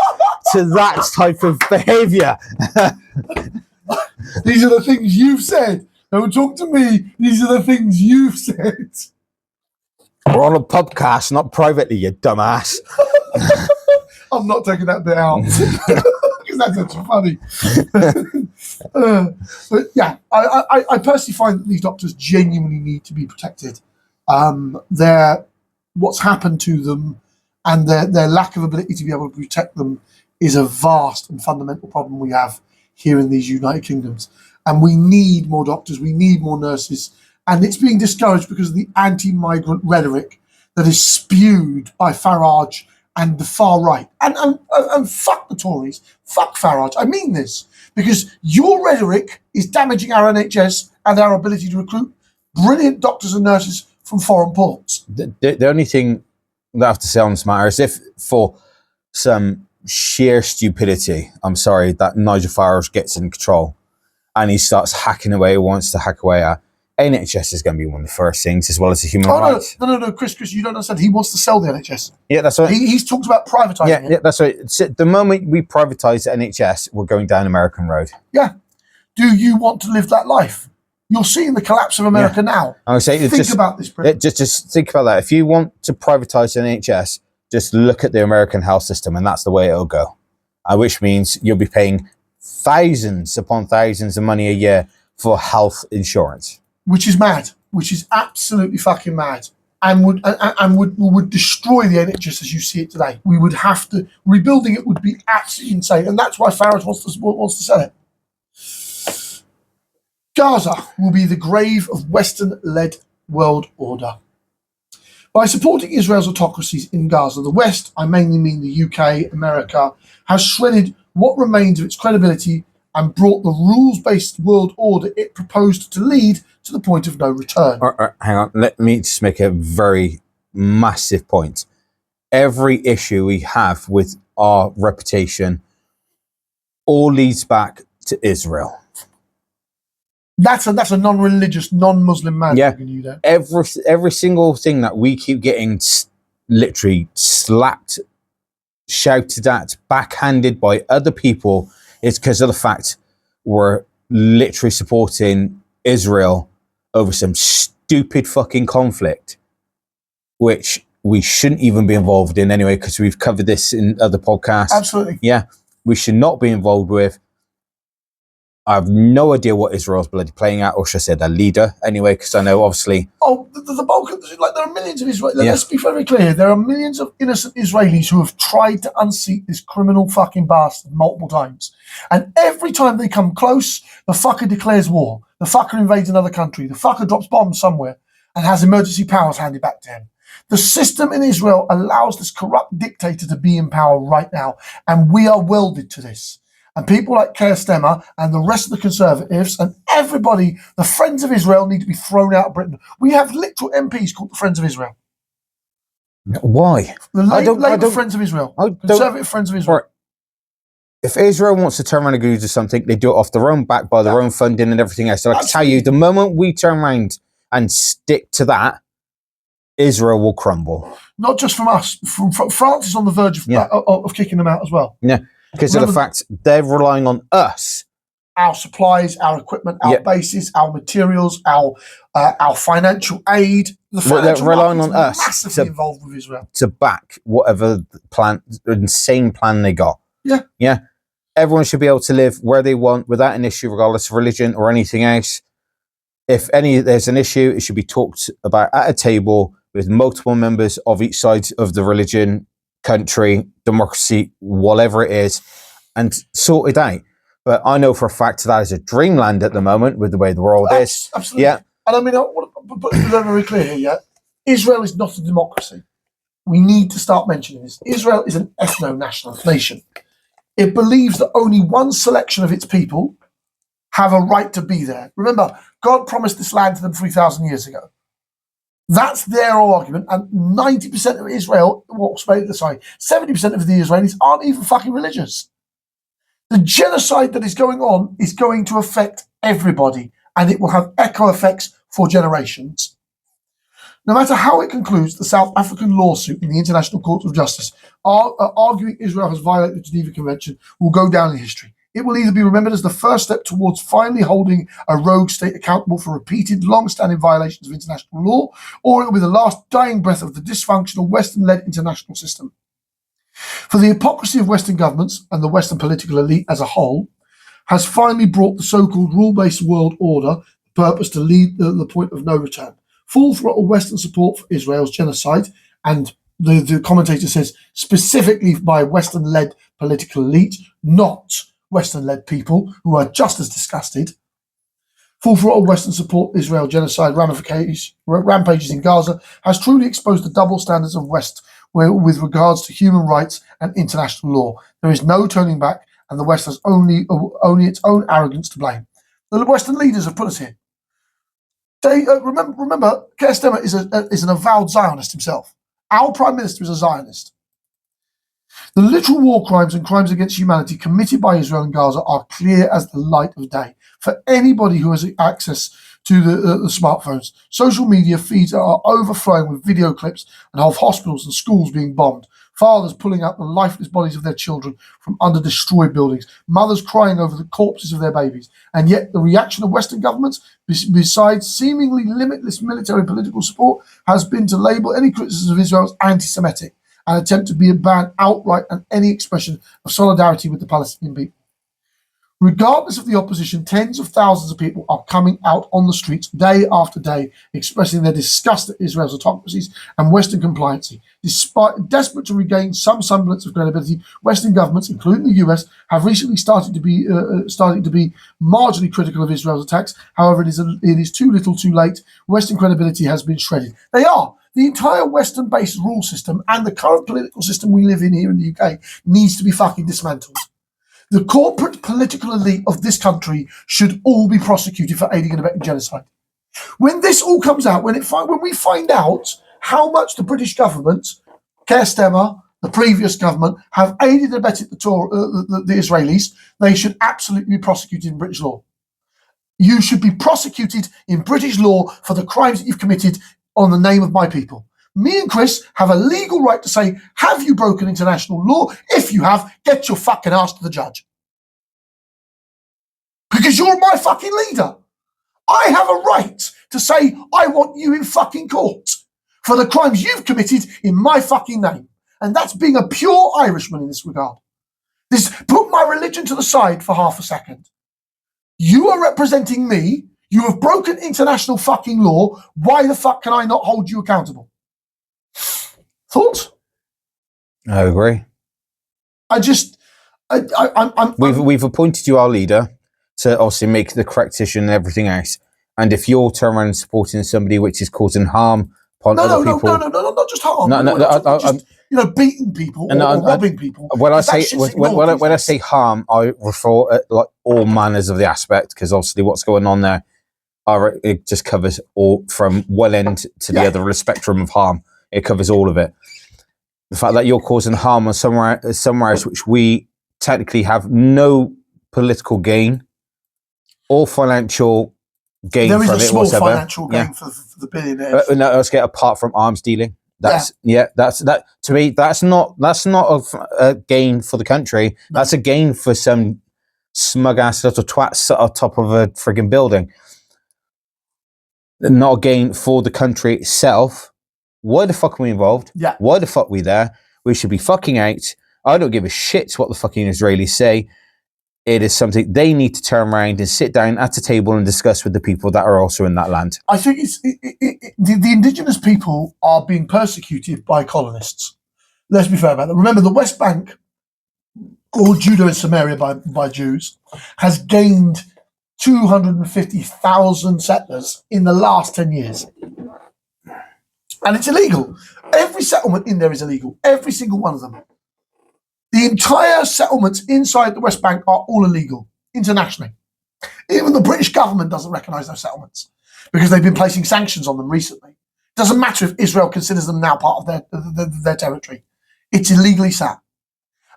to that type of behaviour. These are the things you've said. Don't talk to me. These are the things you've said. We're on a podcast, not privately, you dumbass. I'm not taking that bit out because that's actually funny. But yeah, I personally find that these doctors genuinely need to be protected. what's happened to them, and their lack of ability to be able to protect them is a vast and fundamental problem we have here in these United Kingdoms. And we need more doctors, we need more nurses, and it's being discouraged because of the anti-migrant rhetoric that is spewed by Farage and the far right. And fuck the Tories, fuck Farage. I mean this, because your rhetoric is damaging our NHS and our ability to recruit brilliant doctors and nurses from foreign ports. The only thing that I have to say on this matter is if for some sheer stupidity, I'm sorry, that Nigel Farage gets in control and he starts hacking away, wants to hack away at NHS is going to be one of the first things, as well as the human rights. No, Chris, you don't understand. He wants to sell the NHS. Yeah, that's right. He's talked about privatising it. Yeah, that's right. So the moment we privatise the NHS, we're going down American road. Yeah. Do you want to live that life? You're seeing the collapse of America now. I would say think about this, Britain. Just think about that. If you want to privatise the NHS, just look at the American health system, and that's the way it'll go. Which means you'll be paying thousands upon thousands of money a year for health insurance. Which is mad. Which is absolutely fucking mad. And would destroy the NHS as you see it today. We would have to, rebuilding it would be absolutely insane. And that's why Farage wants to sell it. Gaza will be the grave of Western-led world order. By supporting Israel's autocracies in Gaza, the West, I mainly mean the UK, America, has shredded what remains of its credibility and brought the rules-based world order it proposed to lead to the point of no return. Hang on, let me just make a very massive point. Every issue we have with our reputation all leads back to Israel. That's a non-religious, non-Muslim man. Yeah, you that. every single thing that we keep getting literally slapped, shouted at, backhanded by other people is because of the fact we're literally supporting Israel over some stupid fucking conflict, which we shouldn't even be involved in anyway, because we've covered this in other podcasts. Absolutely. Yeah, we should not be involved with. I have no idea what Israel's bloody playing at, or should I say their leader, anyway, because I know, obviously... Oh, the bulk of... Like, there are millions of Israelis... Let's be very clear. There are millions of innocent Israelis who have tried to unseat this criminal fucking bastard multiple times. And every time they come close, the fucker declares war. The fucker invades another country. The fucker drops bombs somewhere and has emergency powers handed back to him. The system in Israel allows this corrupt dictator to be in power right now, and we are welded to this. And people like 𝐃𝐨𝐧'𝐭 and the rest of the Conservatives and everybody, the Friends of Israel, need to be thrown out of Britain. We have literal MPs called the Friends of Israel. Why? The Labour Friends of Israel. Conservative Friends of Israel. Right. If Israel wants to turn around and go do something, they do it off their own back, by their own funding and everything else. So I can tell you, the moment we turn around and stick to that, Israel will crumble. Not just from us. From France is on the verge of kicking them out as well. Yeah. Because of the fact they're relying on us. Our supplies, our equipment, our bases, our materials, our financial aid. They're relying on us massively involved with Israel to back whatever insane plan they got. Yeah. Yeah. Everyone should be able to live where they want without an issue, regardless of religion or anything else. If there's an issue, it should be talked about at a table with multiple members of each side of the religion, country, democracy, whatever it is, and sort it out. But I know for a fact that is a dreamland at the moment with the way the world is. Absolutely. Yeah. And I mean, I want to put it very clear here, yeah? Israel is not a democracy. We need to start mentioning this. Israel is an ethno-national nation. It believes that only one selection of its people have a right to be there. Remember, God promised this land to them 3,000 years ago. That's their argument, and 90% of Israel, 70% of the Israelis aren't even fucking religious. The genocide that is going on is going to affect everybody, and it will have echo effects for generations. No matter how it concludes, the South African lawsuit in the International Court of Justice arguing Israel has violated the Geneva Convention will go down in history. It will either be remembered as the first step towards finally holding a rogue state accountable for repeated, long-standing violations of international law, or it will be the last dying breath of the dysfunctional Western-led international system. For the hypocrisy of Western governments and the Western political elite as a whole has finally brought the so-called rule-based world order purpose to lead the point of no return. full throttle Western support for Israel's genocide, and the commentator says specifically by Western-led political elite, not Western-led people who are just as disgusted. Full throttle Western support Israel genocide rampages in Gaza has truly exposed the double standards of West with regards to human rights and international law. There is no turning back, and the West has only its own arrogance to blame. The Western leaders have put us here. They remember, 𝐾 is an avowed Zionist himself. Our Prime Minister is a Zionist. The literal war crimes and crimes against humanity committed by Israel and Gaza are clear as the light of day for anybody who has access to the smartphones. Social media feeds are overflowing with video clips and of hospitals and schools being bombed, fathers pulling out the lifeless bodies of their children from under destroyed buildings, mothers crying over the corpses of their babies. And yet the reaction of Western governments, besides seemingly limitless military and political support, has been to label any criticism of Israel as anti-Semitic and attempt to be banned outright and any expression of solidarity with the Palestinian people. Regardless of the opposition, tens of thousands of people are coming out on the streets day after day, expressing their disgust at Israel's autocracies and Western compliancy. Desperate to regain some semblance of credibility, Western governments, including the US, have recently started to be marginally critical of Israel's attacks. However, it is too little, too late. Western credibility has been shredded. They are. The entire Western-based rule system and the current political system we live in here in the UK needs to be fucking dismantled. The corporate political elite of this country should all be prosecuted for aiding and abetting genocide. When this all comes out, when we find out how much the British government, 𝐾, the previous government, have aided and abetted the Israelis, they should absolutely be prosecuted in British law. You should be prosecuted in British law for the crimes that you've committed on the name of my people. Me and Chris have a legal right to say, have you broken international law? If you have, get your fucking ass to the judge. Because you're my fucking leader. I have a right to say, I want you in fucking court for the crimes you've committed in my fucking name. And that's being a pure Irishman in this regard. Put my religion to the side for half a second. You are representing me. You have broken international fucking law. Why the fuck can I not hold you accountable? Thoughts? I agree. We've appointed you our leader to obviously make the correct decision and everything else. And if you're turning around and supporting somebody which is causing harm upon other people, no, not just harm. Beating people or robbing people. When I say harm, I refer at like all manners of the aspect, because obviously what's going on there, it just covers all from one end to the other of the spectrum of harm. It covers all of it. The fact that you're causing harm on somewhere else which we technically have no political gain or financial gain from it whatsoever. There is a small financial gain for the billionaires. No, let's get apart from arms dealing. That's that to me. That's not a gain for the country. No. That's a gain for some smug ass little twats sat on top of a frigging building. Not a gain for the country itself. Why the fuck are we involved? Yeah. Why the fuck are we there? We should be fucking out. I don't give a shit what the fucking Israelis say. It is something they need to turn around and sit down at a table and discuss with the people that are also in that land. I think the indigenous people are being persecuted by colonists. Let's be fair about that. Remember, the West Bank, or Judah and Samaria by Jews, has gained 250,000 settlers in the last 10 years. And it's illegal. Every settlement in there is illegal. Every single one of them. The entire settlements inside the West Bank are all illegal, internationally. Even the British government doesn't recognise those settlements because they've been placing sanctions on them recently. It doesn't matter if Israel considers them now part of their territory. It's illegally sat.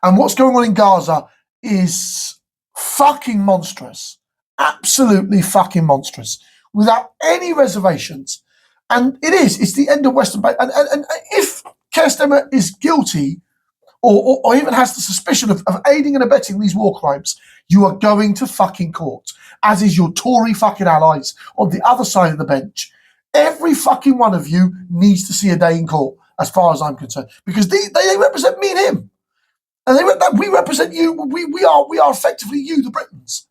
And what's going on in Gaza is fucking monstrous. Absolutely fucking monstrous. Without any reservations. And it's the end of Western Bank. And if 𝐾 is guilty or even has the suspicion of aiding and abetting these war crimes, you are going to fucking court, as is your Tory fucking allies on the other side of the bench. Every fucking one of you needs to see a day in court, as far as I'm concerned, because they represent me and him. And we represent you. We are effectively you, the Britons.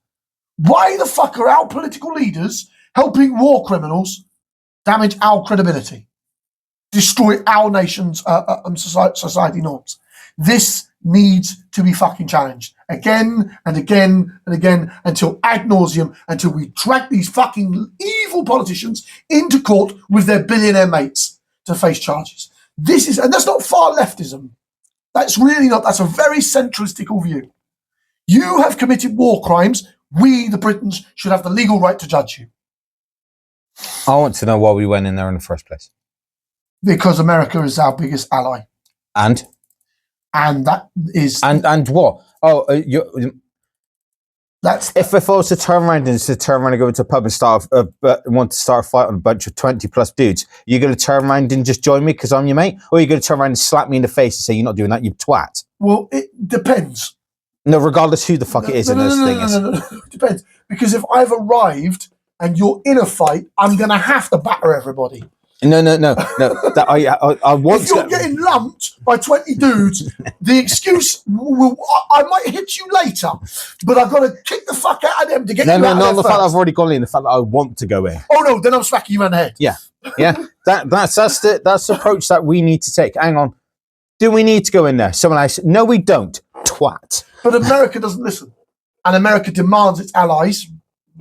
Why the fuck are our political leaders helping war criminals damage our credibility, destroy our nation's society norms. This needs to be fucking challenged again and again and again until ad nauseum, until we drag these fucking evil politicians into court with their billionaire mates to face charges. This is, and that's not far leftism. That's really not, that's a very centralistical view. You have committed war crimes. We, the Britons, should have the legal right to judge you. I want to know why we went in there in the first place. Because America is our biggest ally. And that is... And what? Oh, that's... If I was to turn around and go into a pub and want to start a fight on a bunch of 20-plus dudes, you're going to turn around and just join me because I'm your mate? Or are you going to turn around and slap me in the face and say, you're not doing that, you twat? Well, it depends. No, regardless who the fuck it is in this thing. No. It depends. Because if I've arrived and you're in a fight, I'm going to have to batter everybody. No. I want if you're getting lumped by 20 dudes, the excuse I might hit you later, but I've got to kick the fuck out of them to get you out of there. No, the fact that I've already gone in, the fact that I want to go in. Oh no, then I'm smacking you in the head. Yeah. That's the approach that we need to take. Hang on. Do we need to go in there? Someone else? No, we don't. Twat. But America doesn't listen. And America demands its allies,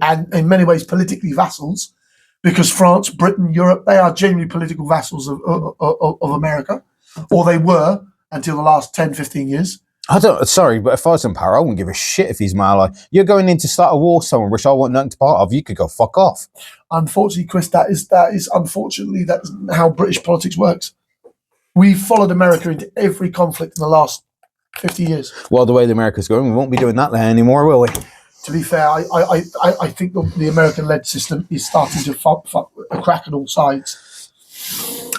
and in many ways politically vassals, because France, Britain, Europe, they are genuinely political vassals of America, or they were until the last 10, 15 years. Sorry, but if I was in power, I wouldn't give a shit if he's my ally. You're going in to start a war somewhere, which I want nothing to part of. You could go fuck off. Unfortunately, Chris, that is unfortunately, that's how British politics works. We've followed America into every conflict in the last 50 years. Well, the way the America's going, we won't be doing that there anymore, will we? To be fair, I think the American-led system is starting to crack on all sides.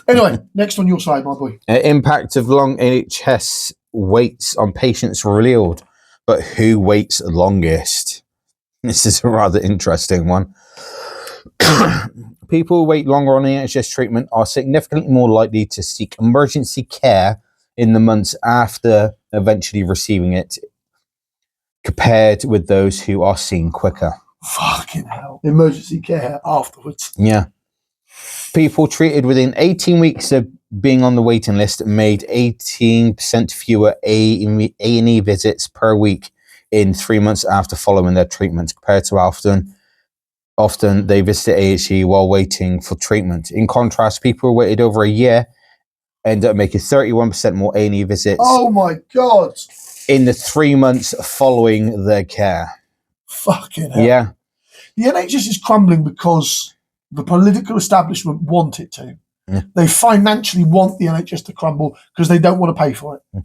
Anyway, next on your side, my boy. Impact of long NHS waits on patients revealed, but who waits longest? This is a rather interesting one. People who wait longer on NHS treatment are significantly more likely to seek emergency care in the months after eventually receiving it, compared with those who are seen quicker. Fucking hell. Emergency care afterwards. Yeah. People treated within 18 weeks of being on the waiting list made 18% fewer A&E visits per week in 3 months after following their treatment, compared to often they visit AHE while waiting for treatment. In contrast, people who waited over a year ended up making 31% more A&E visits. Oh my God. In the 3 months following their care. Fucking hell. Yeah. The NHS is crumbling because the political establishment want it to. Yeah. They financially want the NHS to crumble because they don't want to pay for it.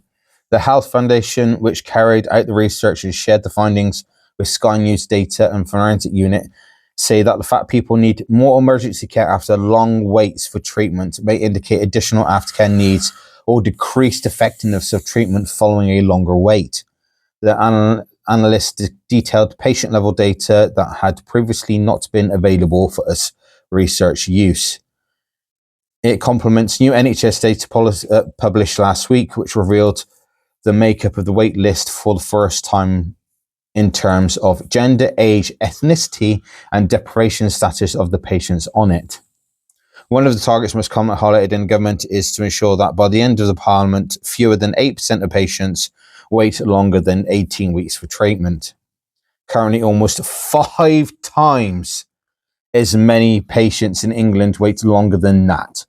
The Health Foundation, which carried out the research and shared the findings with Sky News data and forensic unit, say that the fact people need more emergency care after long waits for treatment may indicate additional aftercare needs or decreased effectiveness of treatment following a longer wait. The analysts detailed patient-level data that had previously not been available for us research use. It complements new NHS data published last week, which revealed the makeup of the wait list for the first time in terms of gender, age, ethnicity, and deprivation status of the patients on it. One of the targets most commonly highlighted in government is to ensure that by the end of the Parliament, fewer than 8% of patients wait longer than 18 weeks for treatment. Currently, almost 5 times as many patients in England wait longer than that.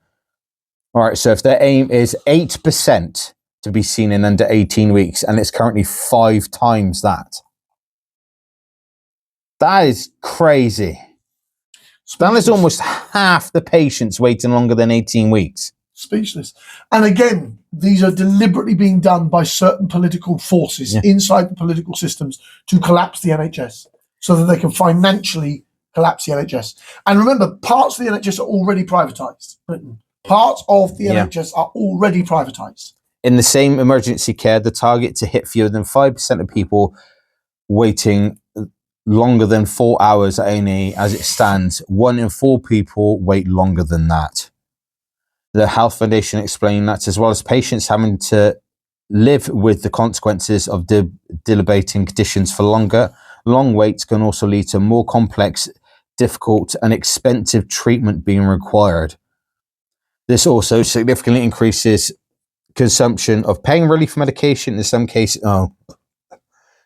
All right, so if their aim is 8% to be seen in under 18 weeks, and it's currently 5 times that. That is crazy. That is almost half the patients waiting longer than 18 weeks. Speechless. And again, these are deliberately being done by certain political forces inside the political systems to collapse the NHS so that they can financially collapse the NHS. And remember, parts of the NHS are already privatised. Britain. Parts of the NHS are already privatised. In the same emergency care, the target to hit fewer than 5% of people waiting longer than 4 hours at A&E as it stands. 1 in 4 people wait longer than that. The Health Foundation explained that as well as patients having to live with the consequences of debilitating conditions for longer, long waits can also lead to more complex difficult and expensive treatment being required. This also significantly increases consumption of pain relief medication in some cases. Oh,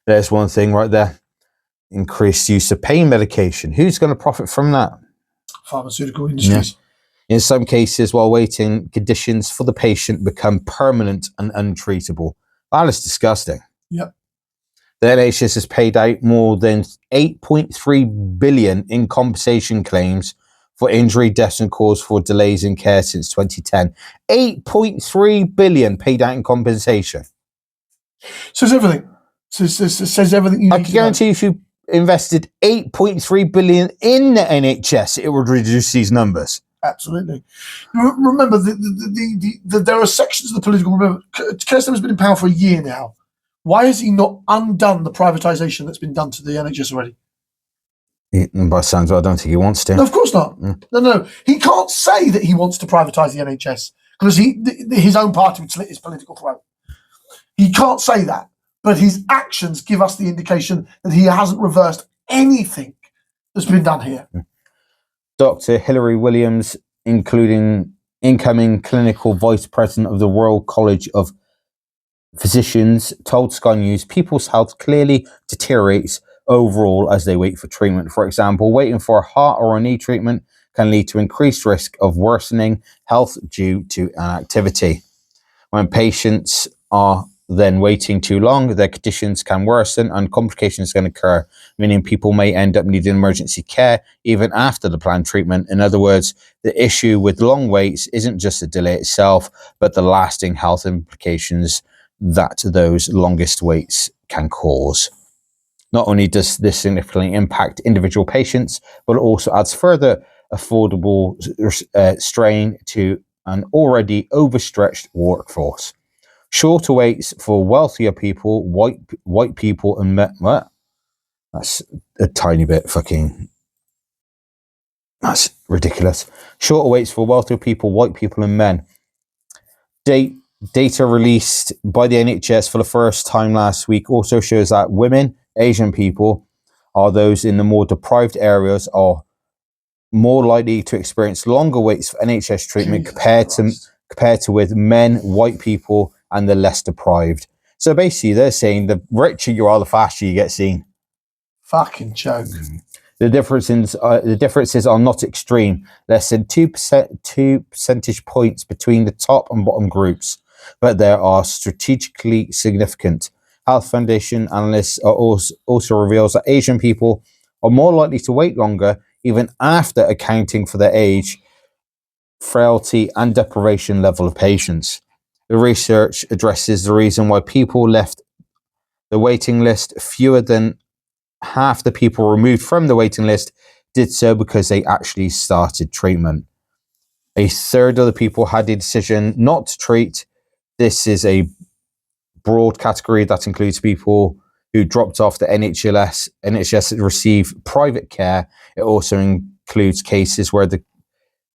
there's one thing right there. Increased use of pain medication. Who's going to profit from that? Pharmaceutical industries. Yeah. In some cases, while waiting, conditions for the patient become permanent and untreatable. That is disgusting. Yep. The NHS has paid out more than 8.3 billion in compensation claims for injury, deaths and cause for delays in care since 2010. 8.3 billion paid out in compensation. Says everything. Says everything you need I can guarantee if you invested 8.3 billion in the NHS, it would reduce these numbers. Absolutely. Remember, there are sections of the political. Remember, Keir Starmer's been in power for a year now. Why has he not undone the privatisation that's been done to the NHS already? By sounds, I don't think he wants to. No, of course not. No. He can't say that he wants to privatise the NHS because his own party would slit his political throat. He can't say that. But his actions give us the indication that he hasn't reversed anything that's been done here. Dr. Hilary Williams, including incoming clinical vice president of the Royal College of Physicians, told Sky News people's health clearly deteriorates overall as they wait for treatment. For example, waiting for a heart or a knee treatment can lead to increased risk of worsening health due to inactivity. When patients are then waiting too long, their conditions can worsen and complications can occur, meaning people may end up needing emergency care even after the planned treatment. In other words, the issue with long waits isn't just the delay itself, but the lasting health implications that those longest waits can cause. Not only does this significantly impact individual patients, but it also adds further affordable strain to an already overstretched workforce. Shorter waits for wealthier people, white people and men. What? That's a tiny bit fucking... That's ridiculous. Shorter waits for wealthier people, white people and men. Data released by the NHS for the first time last week also shows that women, Asian people, are those in the more deprived areas are more likely to experience longer waits for NHS treatment compared to with men, white people, and the less deprived. So basically, they're saying the richer you are, the faster you get seen. Fucking joke. The differences are not extreme. Less than 2 percentage points between the top and bottom groups, but they are strategically significant. Health Foundation analysts are also reveals that Asian people are more likely to wait longer, even after accounting for their age, frailty, and deprivation level of patients. The research addresses the reason why people left the waiting list. Fewer than half the people removed from the waiting list did so because they actually started treatment. A third of the people had a decision not to treat. This is a broad category that includes people who dropped off the NHS and receive private care. It also includes cases where the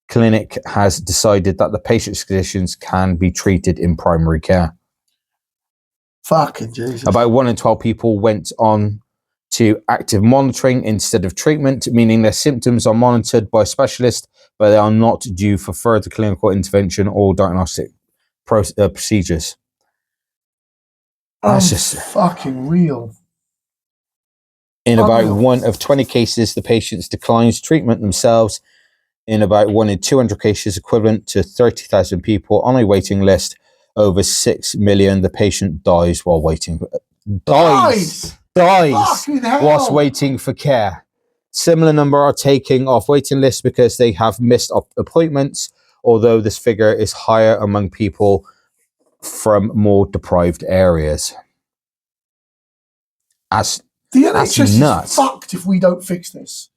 clinic has decided that the patient's conditions can be treated in primary care. Fucking Jesus. About 1 in 12 people went on to active monitoring instead of treatment, meaning their symptoms are monitored by a specialist, but they are not due for further clinical intervention or diagnostic procedures. That's just fucking real. In about 1 of 20 cases, the patients declines treatment themselves. In about 1 in 200 cases, equivalent to 30,000 people on a waiting list, over 6 million, the patient dies while waiting. Dies whilst waiting for care. Similar number are taking off waiting lists because they have missed appointments, although this figure is higher among people from more deprived areas. The NHS is fucked if we don't fix this.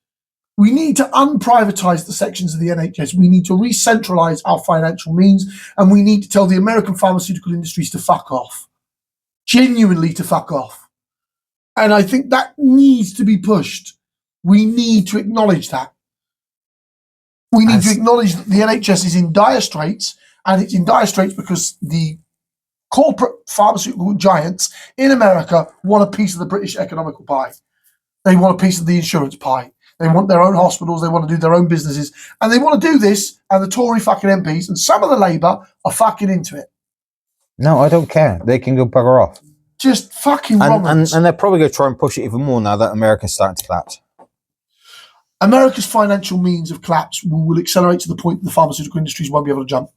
We need to unprivatise the sections of the NHS. We need to re-centralise our financial means, and we need to tell the American pharmaceutical industries to fuck off. Genuinely to fuck off. And I think that needs to be pushed. We need to acknowledge that. We need to acknowledge that the NHS is in dire straits, and it's in dire straits because the corporate pharmaceutical giants in America want a piece of the British economical pie. They want a piece of the insurance pie. They want their own hospitals. They want to do their own businesses. And they want to do this, and the Tory fucking MPs and some of the Labour are fucking into it. No, I don't care. They can go bugger off. Just fucking wrong. And they're probably going to try and push it even more now that America's starting to collapse. America's financial means of collapse will accelerate to the point that the pharmaceutical industries won't be able to jump.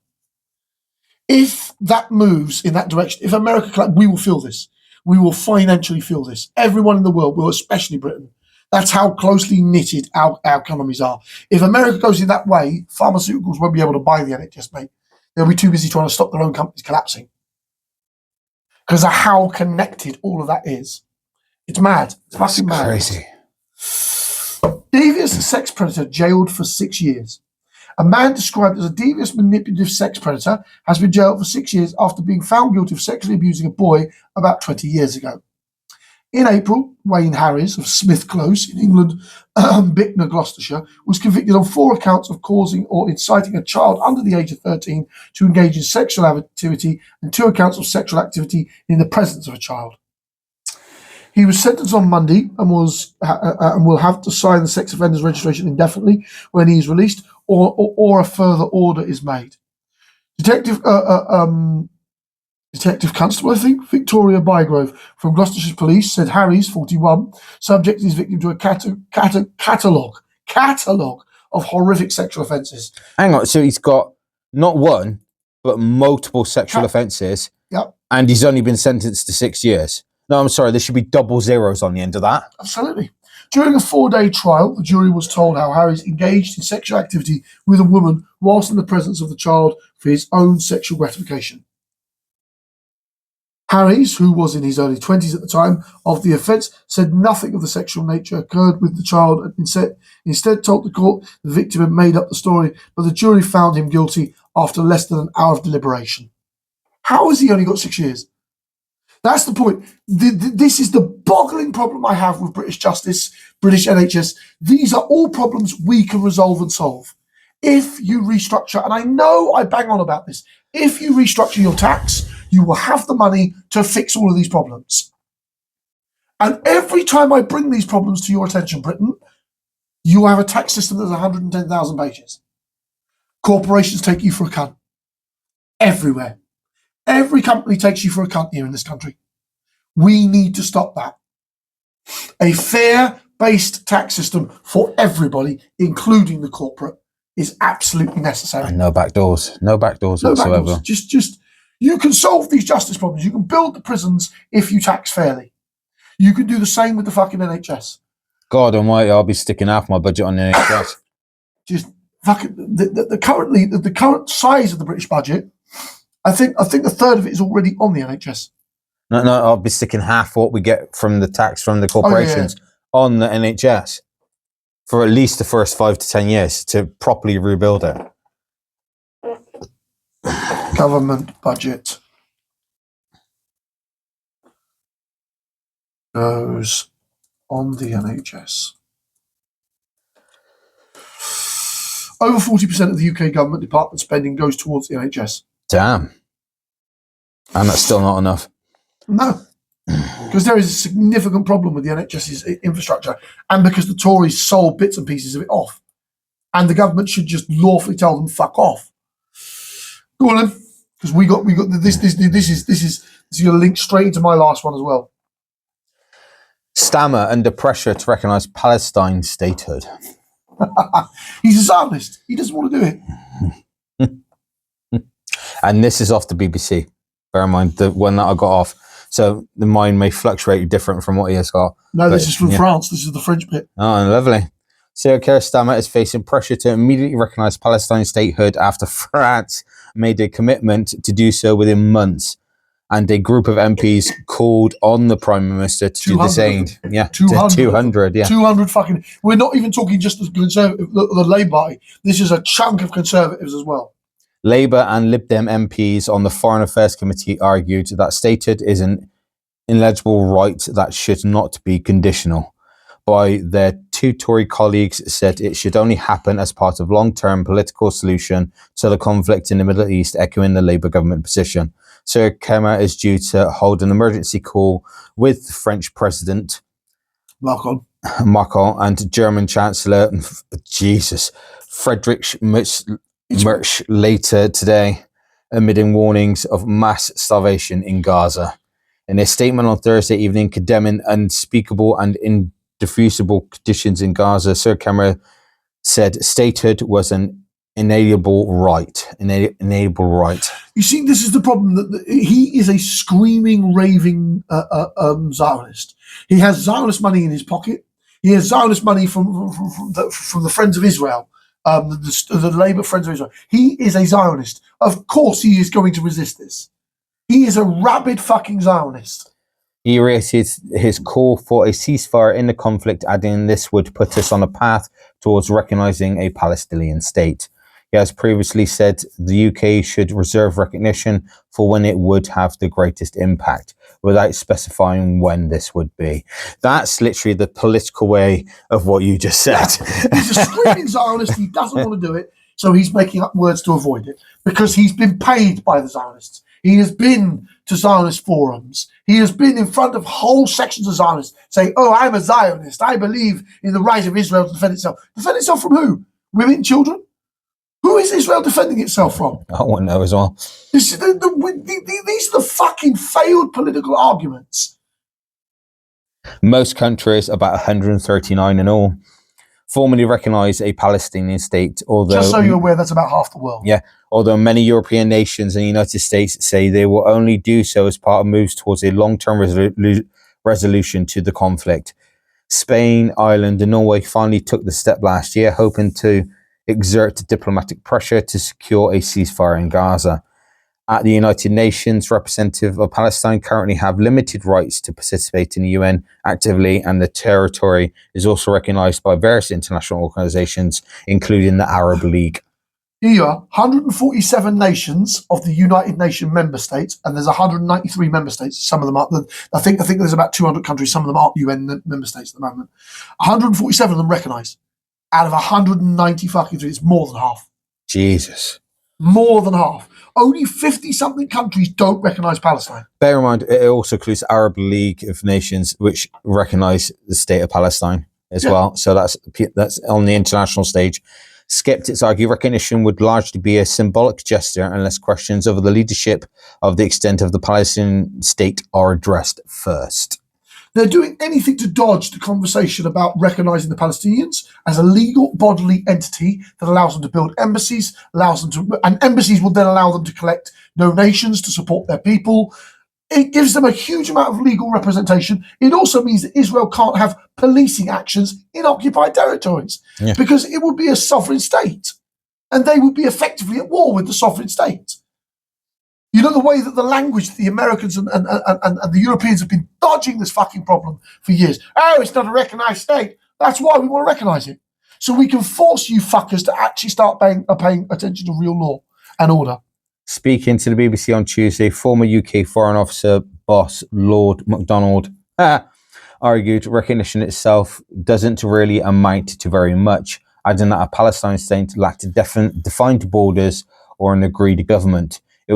If that moves in that direction, if America collapses, we will feel this. We will financially feel this. Everyone in the world will, especially Britain. That's how closely knitted our economies are. If America goes in that way, pharmaceuticals won't be able to buy the NHS, mate. They'll be too busy trying to stop their own companies collapsing. Because of how connected all of that is. It's mad. It's fucking mad. Crazy. Devious sex predator jailed for 6 years. A man described as a devious, manipulative sex predator has been jailed for 6 years after being found guilty of sexually abusing a boy about 20 years ago. In April, Wayne Harris of Smith Close in England, Bicknor, Gloucestershire, was convicted on 4 accounts of causing or inciting a child under the age of 13 to engage in sexual activity and 2 accounts of sexual activity in the presence of a child. He was sentenced on Monday and will have to sign the sex offenders registration indefinitely when he is released, or a further order is made. Detective Constable, I think, Victoria Bygrove from Gloucestershire Police said Harry's 41 subjected his victim to a catalogue of horrific sexual offences. Hang on, so he's got not one, but multiple sexual offences. Yep. And he's only been sentenced to 6 years. No, I'm sorry, there should be double zeros on the end of that. Absolutely. During a 4-day trial, the jury was told how Harry's engaged in sexual activity with a woman whilst in the presence of the child for his own sexual gratification. Harry's, who was in his early 20s at the time of the offence, said nothing of the sexual nature occurred with the child and instead told the court the victim had made up the story, but the jury found him guilty after less than an hour of deliberation. How has he only got 6 years? That's the point. This is the boggling problem I have with British justice, British NHS. These are all problems we can resolve and solve. If you restructure, and I know I bang on about this, if you restructure your tax, you will have the money to fix all of these problems. And every time I bring these problems to your attention, Britain, you have a tax system that's 110,000 pages. Corporations take you for a cunt. Everywhere. Every company takes you for a cunt here in this country. We need to stop that. A fair-based tax system for everybody, including the corporate, is absolutely necessary. And no backdoors. No backdoors whatsoever. Backdoors. Just you can solve these justice problems. You can build the prisons if you tax fairly. You can do the same with the fucking NHS. God almighty, I'll be sticking half my budget on the NHS. Just fucking the current size of the British budget. I think a third of it is already on the NHS. No, I'll be sticking half what we get from the tax from the corporations on the NHS for at least the first 5 to 10 years to properly rebuild it. Government budget goes on the NHS. Over 40% of the UK government department spending goes towards the NHS. Damn. And that's still not enough. No. Because there is a significant problem with the NHS's infrastructure, and because the Tories sold bits and pieces of it off. And the government should just lawfully tell them fuck off. Go on then. Because we got this is going to link straight into my last one as well. Stammer under pressure to recognise Palestine statehood. He's a Zionist. He doesn't want to do it. And this is off the BBC. Bear in mind, the one that I got off. So the mine may fluctuate different from what he has got. No, this is from France. This is the French bit. Oh, lovely. So Keir Starmer is facing pressure to immediately recognise Palestine statehood after France made a commitment to do so within months. And a group of MPs called on the Prime Minister to do the same. Yeah, 200, yeah. 200 fucking... We're not even talking just the Conservative, the Labour Party. This is a chunk of Conservatives as well. Labour and Lib Dem MPs on the Foreign Affairs Committee argued that statehood is an ineligible right that should not be conditional. By their 2 Tory colleagues said it should only happen as part of long-term political solution to the conflict in the Middle East, echoing the Labour government position. Sir Keir is due to hold an emergency call with the French President Macron Merkel and German Chancellor Friedrich Merz later today, emitting warnings of mass starvation in Gaza. In a statement on Thursday evening condemning unspeakable and indefensible conditions in Gaza, 𝐼𝐶𝐬 said statehood was an inalienable right. You see, this is the problem, that he is a screaming, raving Zionist. He has Zionist money in his pocket. He has Zionist money from the Friends of Israel, the Labour Friends of Israel. He is a Zionist. Of course he is going to resist this. He is a rabid fucking Zionist. He reiterated his call for a ceasefire in the conflict, adding this would put us on a path towards recognising a Palestinian state. He has previously said the UK should reserve recognition for when it would have the greatest impact, without specifying when this would be. That's literally the political way of what you just said. Yeah. He's a screaming Zionist. He doesn't want to do it, so he's making up words to avoid it, because he's been paid by the Zionists. He has been to Zionist forums. He has been in front of whole sections of Zionists saying, oh, I'm a Zionist. I believe in the right of Israel to defend itself. Defend itself from who? Women and children? Who is Israel defending itself from? I want to know as well. These are the fucking failed political arguments. Most countries, about 139 in all, formally recognise a Palestinian state, although... Just so you're aware, that's about half the world. Yeah, although many European nations and the United States say they will only do so as part of moves towards a long-term resolution to the conflict. Spain, Ireland and Norway finally took the step last year, hoping to exert diplomatic pressure to secure a ceasefire in Gaza. At the United Nations, representatives of Palestine currently have limited rights to participate in the UN actively, and the territory is also recognised by various international organisations, including the Arab League. Here you are, 147 nations of the United Nations member states, and there's 193 member states. Some of them are, I think there's about 200 countries. Some of them aren't UN member states at the moment. 147 of them recognised. Out of 190 fucking three, it's more than half. Jesus. More than half. Only 50-something countries don't recognise Palestine. Bear in mind, it also includes Arab League of Nations, which recognise the state of Palestine as well. So that's on the international stage. Skeptics argue recognition would largely be a symbolic gesture unless questions over the leadership of the extent of the Palestinian state are addressed first. They're doing anything to dodge the conversation about recognising the Palestinians as a legal bodily entity that allows them to build embassies, and embassies will then allow them to collect donations to support their people. It gives them a huge amount of legal representation. It also means that Israel can't have policing actions in occupied territories, because it would be a sovereign state, and they would be effectively at war with the sovereign state. You know, the way that the language, the Americans and the Europeans have been dodging this fucking problem for years. Oh, it's not a recognised state. That's why we want to recognise it. So we can force you fuckers to actually start paying attention to real law and order. Speaking to the BBC on Tuesday, former UK Foreign Officer boss Lord MacDonald argued recognition itself doesn't really amount to very much, adding that a Palestine state lacked defined borders or an agreed government. It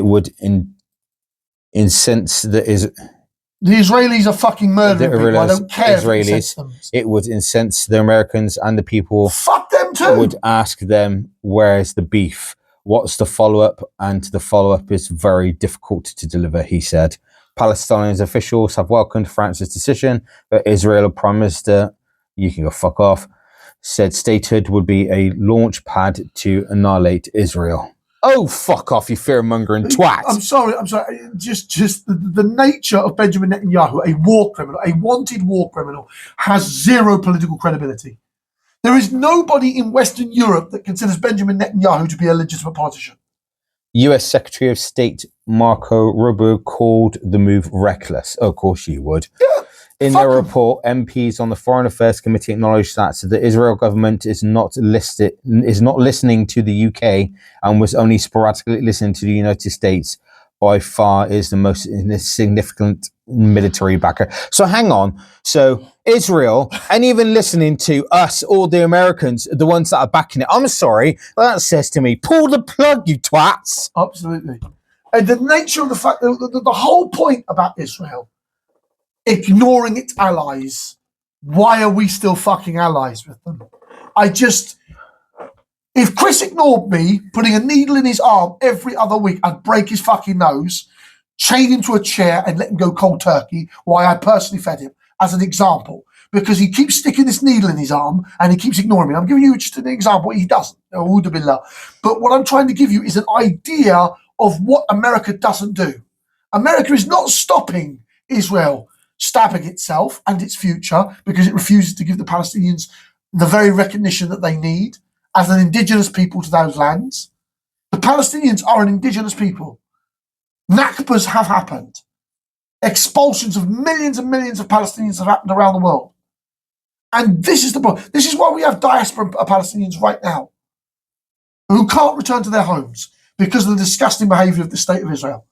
would incense the Israelis are fucking murdering people. I don't care Israelis. It would incense the Americans, and the people. Fuck them too. Would ask them, where's the beef? What's the follow-up? And the follow-up is very difficult to deliver, he said. Palestinian officials have welcomed France's decision, but Israel Prime Minister, you can go fuck off, said statehood would be a launch pad to annihilate Israel. Oh, fuck off, you fear-mongering twat. I'm sorry. Just the nature of Benjamin Netanyahu, a war criminal, a wanted war criminal, has zero political credibility. There is nobody in Western Europe that considers Benjamin Netanyahu to be a legitimate politician. US Secretary of State Marco Rubio called the move reckless. Oh, of course you would. Yeah. In their report, MPs on the Foreign Affairs Committee acknowledged that the Israel government is not listening to the UK and was only sporadically listening to the United States. By far is the most significant military backer. So hang on. So Israel ain't even listening to us or the Americans, the ones that are backing it. I'm sorry, but that says to me, pull the plug, you twats. Absolutely. And the nature of the fact that the whole point about Israel ignoring its allies why are we still fucking allies with them? If Chris ignored me putting a needle in his arm every other week, I'd break his fucking nose, chain him to a chair and let him go cold turkey while I personally fed him, as an example. Because he keeps sticking this needle in his arm and he keeps ignoring me. I'm giving you just an example. He doesn't. But what I'm trying to give you is an idea of what America doesn't do. America is not stopping Israel stabbing itself and its future because it refuses to give the Palestinians the very recognition that they need as an indigenous people to those lands. The Palestinians are an indigenous people. Nakbas have happened. Expulsions of millions and millions of Palestinians have happened around the world. And this is the problem. This is why we have diaspora Palestinians right now who can't return to their homes because of the disgusting behavior of the state of Israel.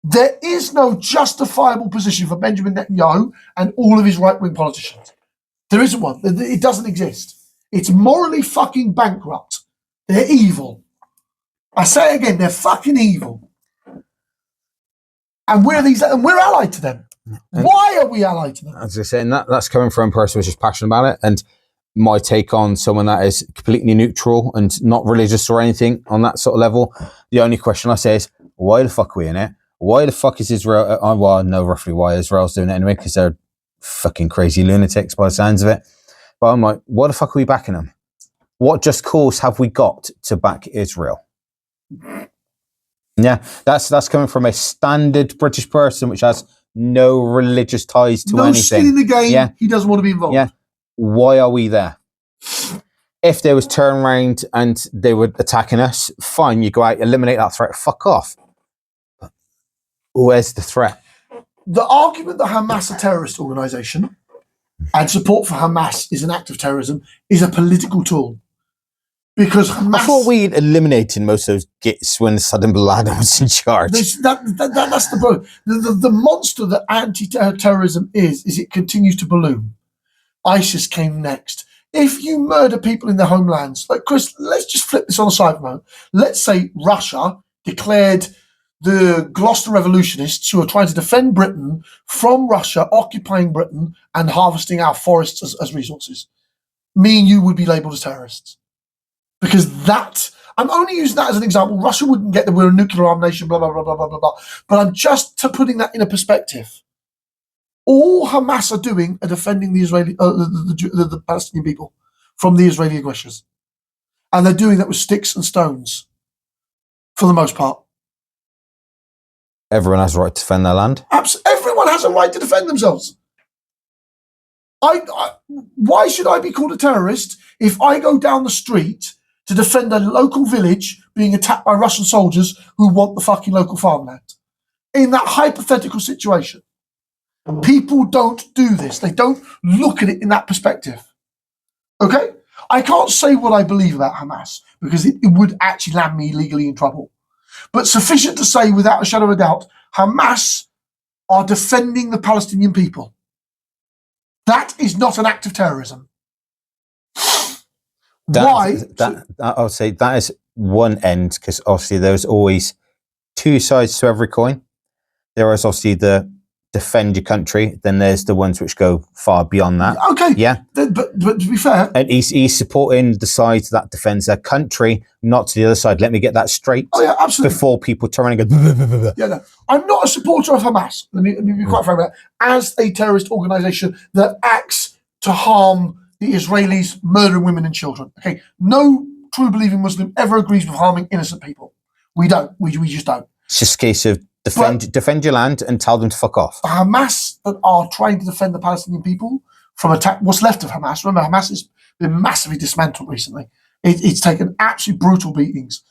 There is no justifiable position for Benjamin Netanyahu and all of his right-wing politicians. There isn't one. It doesn't exist. It's morally fucking bankrupt. They're evil. I say it again, they're fucking evil. And we're allied to them. Why are we allied to them? As I say, and that's coming from a person who's just passionate about it. And my take on someone that is completely neutral and not religious or anything on that sort of level, the only question I say is, why the fuck are we in it? Why the fuck is Israel? Well, I know roughly why Israel's doing it anyway, because they're fucking crazy lunatics by the sounds of it. But I'm like, why the fuck are we backing them? What just cause have we got to back Israel? Yeah, that's coming from a standard British person which has no religious ties to anything. No skin in the game. Yeah. He doesn't want to be involved. Yeah. Why are we there? If they was turned around and they were attacking us, fine, you go out, eliminate that threat, fuck off. But where's the threat? The argument that Hamas is a terrorist organisation and support for Hamas is an act of terrorism is a political tool. Because Hamas, I thought we eliminated most of those gits when Saddam bin Laden was in charge. That's the problem. The monster that anti-terrorism is it continues to balloon. ISIS came next. If you murder people in their homelands, like Chris, let's just flip this on a side note. Let's say Russia declared the Gloucester revolutionists who are trying to defend Britain from Russia occupying Britain and harvesting our forests as resources. Me and you would be labelled as terrorists. Because I'm only using that as an example. Russia wouldn't get that we're a nuclear armed nation, blah, blah, blah, blah, blah, blah, blah. But I'm just putting that in a perspective. All Hamas are doing are defending the Israeli, the Palestinian people from the Israeli aggressors. And they're doing that with sticks and stones, for the most part. Everyone has a right to defend their land? Everyone has a right to defend themselves. Why should I be called a terrorist if I go down the street to defend a local village being attacked by Russian soldiers who want the fucking local farmland? In that hypothetical situation, people don't do this. They don't look at it in that perspective. Okay? I can't say what I believe about Hamas because it would actually land me legally in trouble. But sufficient to say without a shadow of a doubt, Hamas are defending the Palestinian people. That is not an act of terrorism. Why? I would say that is one end, because obviously there's always two sides to every coin. There is obviously the defend your country, then there's the ones which go far beyond that. Okay. Yeah. But to be fair. And he's supporting the side that defends their country, not to the other side. Let me get that straight. Oh, yeah, absolutely. Before people turn around and go, blah, blah, blah, blah. Yeah, no. I'm not a supporter of Hamas. Let me be quite frank about that. As a terrorist organisation that acts to harm the Israelis, murdering women and children. Okay. No true believing Muslim ever agrees with harming innocent people. We don't. We just don't. It's just a case of defend your land and tell them to fuck off. The Hamas that are trying to defend the Palestinian people from attack, what's left of Hamas, remember Hamas has been massively dismantled recently. It's taken absolutely brutal beatings.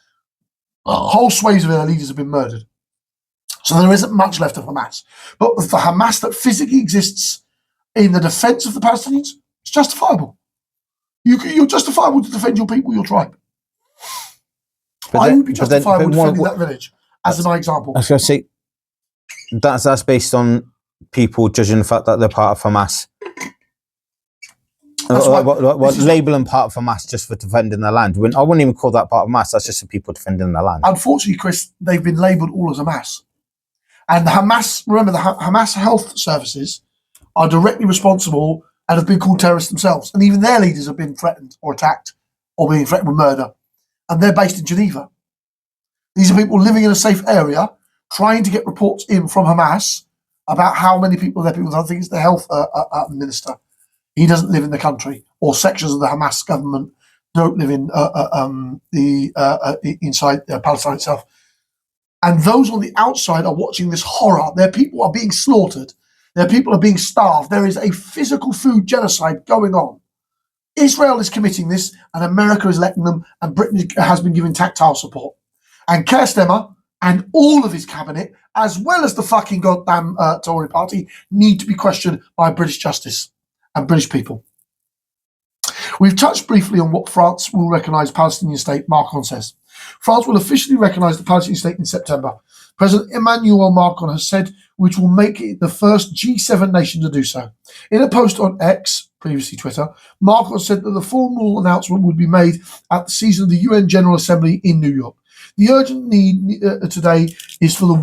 Whole swathes of their leaders have been murdered. So there isn't much left of Hamas. But the Hamas that physically exists in the defense of the Palestinians, it's justifiable. You're justifiable to defend your people, your tribe. I would be justifiable defending that village. As my example. I was going to say, that's based on people judging the fact that they're part of Hamas. Label them part of Hamas just for defending their land. I wouldn't even call that part of Hamas. That's just the people defending their land. Unfortunately, Chris, they've been labelled all as Hamas. And the Hamas, remember, the Hamas health services are directly responsible and have been called terrorists themselves. And even their leaders have been threatened or attacked or being threatened with murder. And they're based in Geneva. These are people living in a safe area, trying to get reports in from Hamas about how many people their people. I think it's the health minister. He doesn't live in the country, or sections of the Hamas government don't live in inside Palestine itself. And those on the outside are watching this horror. Their people are being slaughtered. Their people are being starved. There is a physical food genocide going on. Israel is committing this, and America is letting them, and Britain has been giving tactile support. And Keir Starmer and all of his cabinet, as well as the fucking goddamn Tory party, need to be questioned by British justice and British people. We've touched briefly on what France will recognise Palestinian state, Macron says. France will officially recognise the Palestinian state in September. President Emmanuel Macron has said, which will make it the first G7 nation to do so. In a post on X, previously Twitter, Macron said that the formal announcement would be made at the season of the UN General Assembly in New York. The urgent need today is for the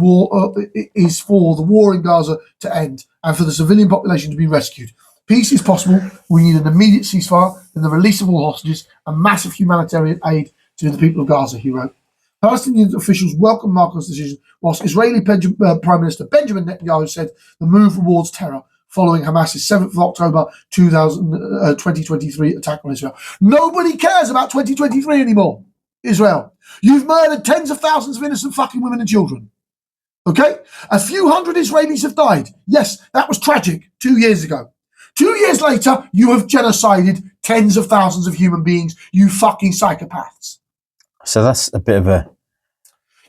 war in Gaza to end and for the civilian population to be rescued. Peace is possible. We need an immediate ceasefire and the release of all hostages and massive humanitarian aid to the people of Gaza, he wrote. Palestinian officials welcomed Macron's decision, whilst Israeli Prime Minister Benjamin Netanyahu said the move rewards terror following Hamas's 7th of October 2023 attack on Israel. Nobody cares about 2023 anymore, Israel. You've murdered tens of thousands of innocent fucking women and children. Okay? A few hundred Israelis have died. Yes, that was tragic 2 years ago. 2 years later, you have genocided tens of thousands of human beings, you fucking psychopaths. So that's a bit of a...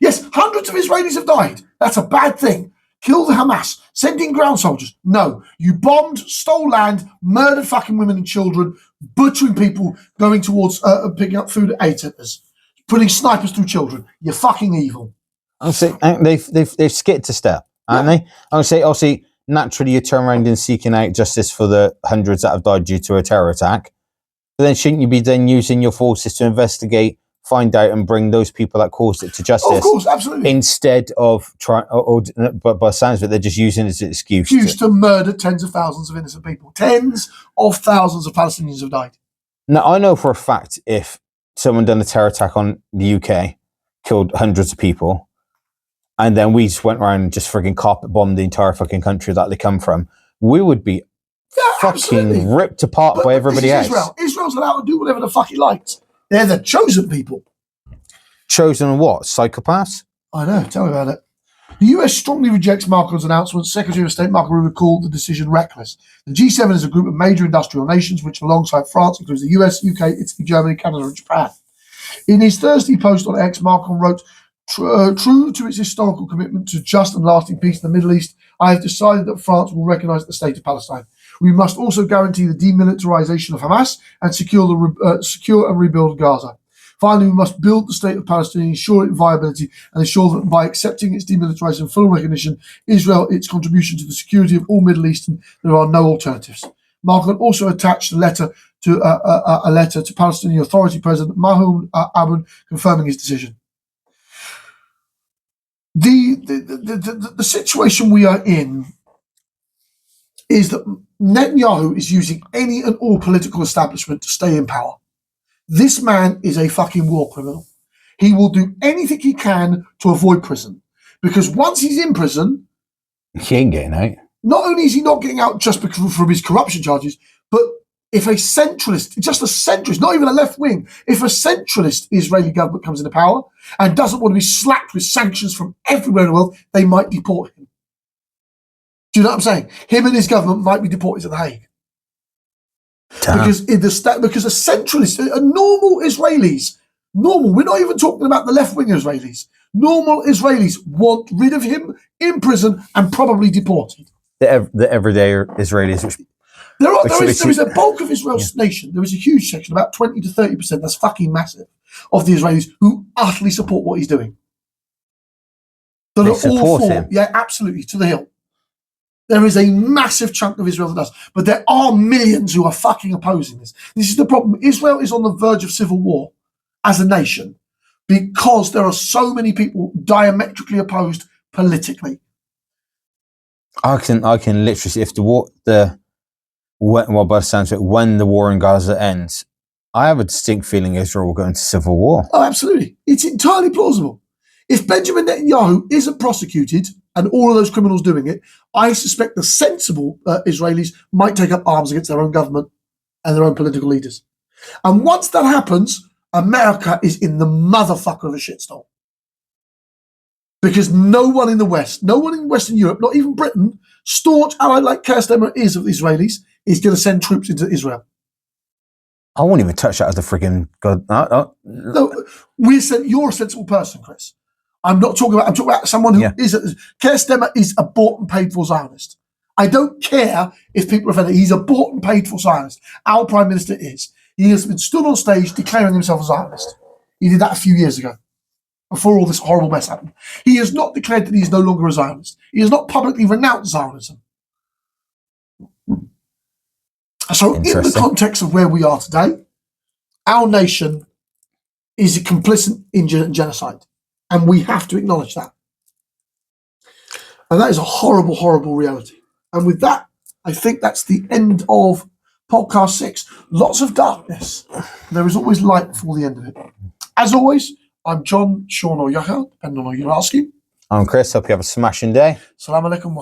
Yes, hundreds of Israelis have died. That's a bad thing. Kill the Hamas. Send in ground soldiers. No, you bombed, stole land, murdered fucking women and children, butchering people, going towards picking up food at aid centres, putting snipers through children. You're fucking evil. I'll say they've skipped a step, haven't they? I'll say, obviously, naturally you turn around and seeking out justice for the hundreds that have died due to a terror attack. But then shouldn't you be then using your forces to investigate, find out, and bring those people that caused it to justice? Of course, absolutely. Instead of trying, but by the sounds of it, they're just using it as an excuse. To murder tens of thousands of innocent people. Tens of thousands of Palestinians have died. Now, I know for a fact if someone done a terror attack on the UK, killed hundreds of people, and then we just went around and just frigging carpet bombed the entire fucking country that they come from, we would be fucking ripped apart by everybody else. Israel's allowed to do whatever the fuck he likes. They're the chosen people. Chosen what? Psychopaths? I know. Tell me about it. The US strongly rejects Macron's announcement. Secretary of State Marco Rubio called the decision reckless. The G7 is a group of major industrial nations, which alongside France includes the US, UK, Italy, Germany, Canada, and Japan. In his Thursday post on X, Macron wrote, true to its historical commitment to just and lasting peace in the Middle East, I have decided that France will recognise the state of Palestine. We must also guarantee the demilitarization of Hamas and secure and rebuild Gaza. Finally, we must build the state of Palestine, ensure its viability, and ensure that by accepting its demilitarization and full recognition, Israel, its contribution to the security of all Middle Eastern, there are no alternatives. Macron also attached a letter to Palestinian Authority President Mahmoud Abbas confirming his decision. The situation we are in is that Netanyahu is using any and all political establishment to stay in power. This man is a fucking war criminal. He will do anything he can to avoid prison. Because once he's in prison... He ain't getting out. Not only is he not getting out just because from his corruption charges, but if a centralist, just a centralist, not even a left wing, if a centralist Israeli government comes into power and doesn't want to be slapped with sanctions from everywhere in the world, they might deport him. Do you know what I'm saying? Him and his government might be deported to The Hague. Because a centralist, a normal Israelis, we're not even talking about the left-wing Israelis. Normal Israelis want rid of him in prison and probably deported. The everyday Israelis. There is a bulk of Israel's nation. There is a huge section, about 20 to 30%, that's fucking massive, of the Israelis who utterly support what he's doing. They support him? Yeah, absolutely, to the hilt. There is a massive chunk of Israel that does. But there are millions who are fucking opposing this. This is the problem. Israel is on the verge of civil war as a nation because there are so many people diametrically opposed politically. I can literally see if the well, by the sounds of it, when the war in Gaza ends, I have a distinct feeling Israel will go into civil war. Oh, absolutely. It's entirely plausible. If Benjamin Netanyahu isn't prosecuted and all of those criminals doing it, I suspect the sensible Israelis might take up arms against their own government and their own political leaders. And once that happens, America is in the motherfucker of a shitstorm. Because no one in the West, no one in Western Europe, not even Britain, staunch ally like 𝐾 is of the Israelis, is going to send troops into Israel. I won't even touch that as a frigging god. No, you're a sensible person, Chris. I'm talking about someone who is 𝐾 is a bought and paid for Zionist. I don't care if people are offended. He's a bought and paid for Zionist. Our Prime Minister is. He has been stood on stage declaring himself a Zionist. He did that a few years ago, before all this horrible mess happened. He has not declared that he is no longer a Zionist. He has not publicly renounced Zionism. So in the context of where we are today, our nation is complicit in genocide. And we have to acknowledge that. And that is a horrible, horrible reality. And with that, I think that's the end of podcast 6. Lots of darkness. There is always light before the end of it. As always, I'm John, Sean, or Yahya, depending on who you're asking. I'm Chris. Hope you have a smashing day. Assalamu alaikum.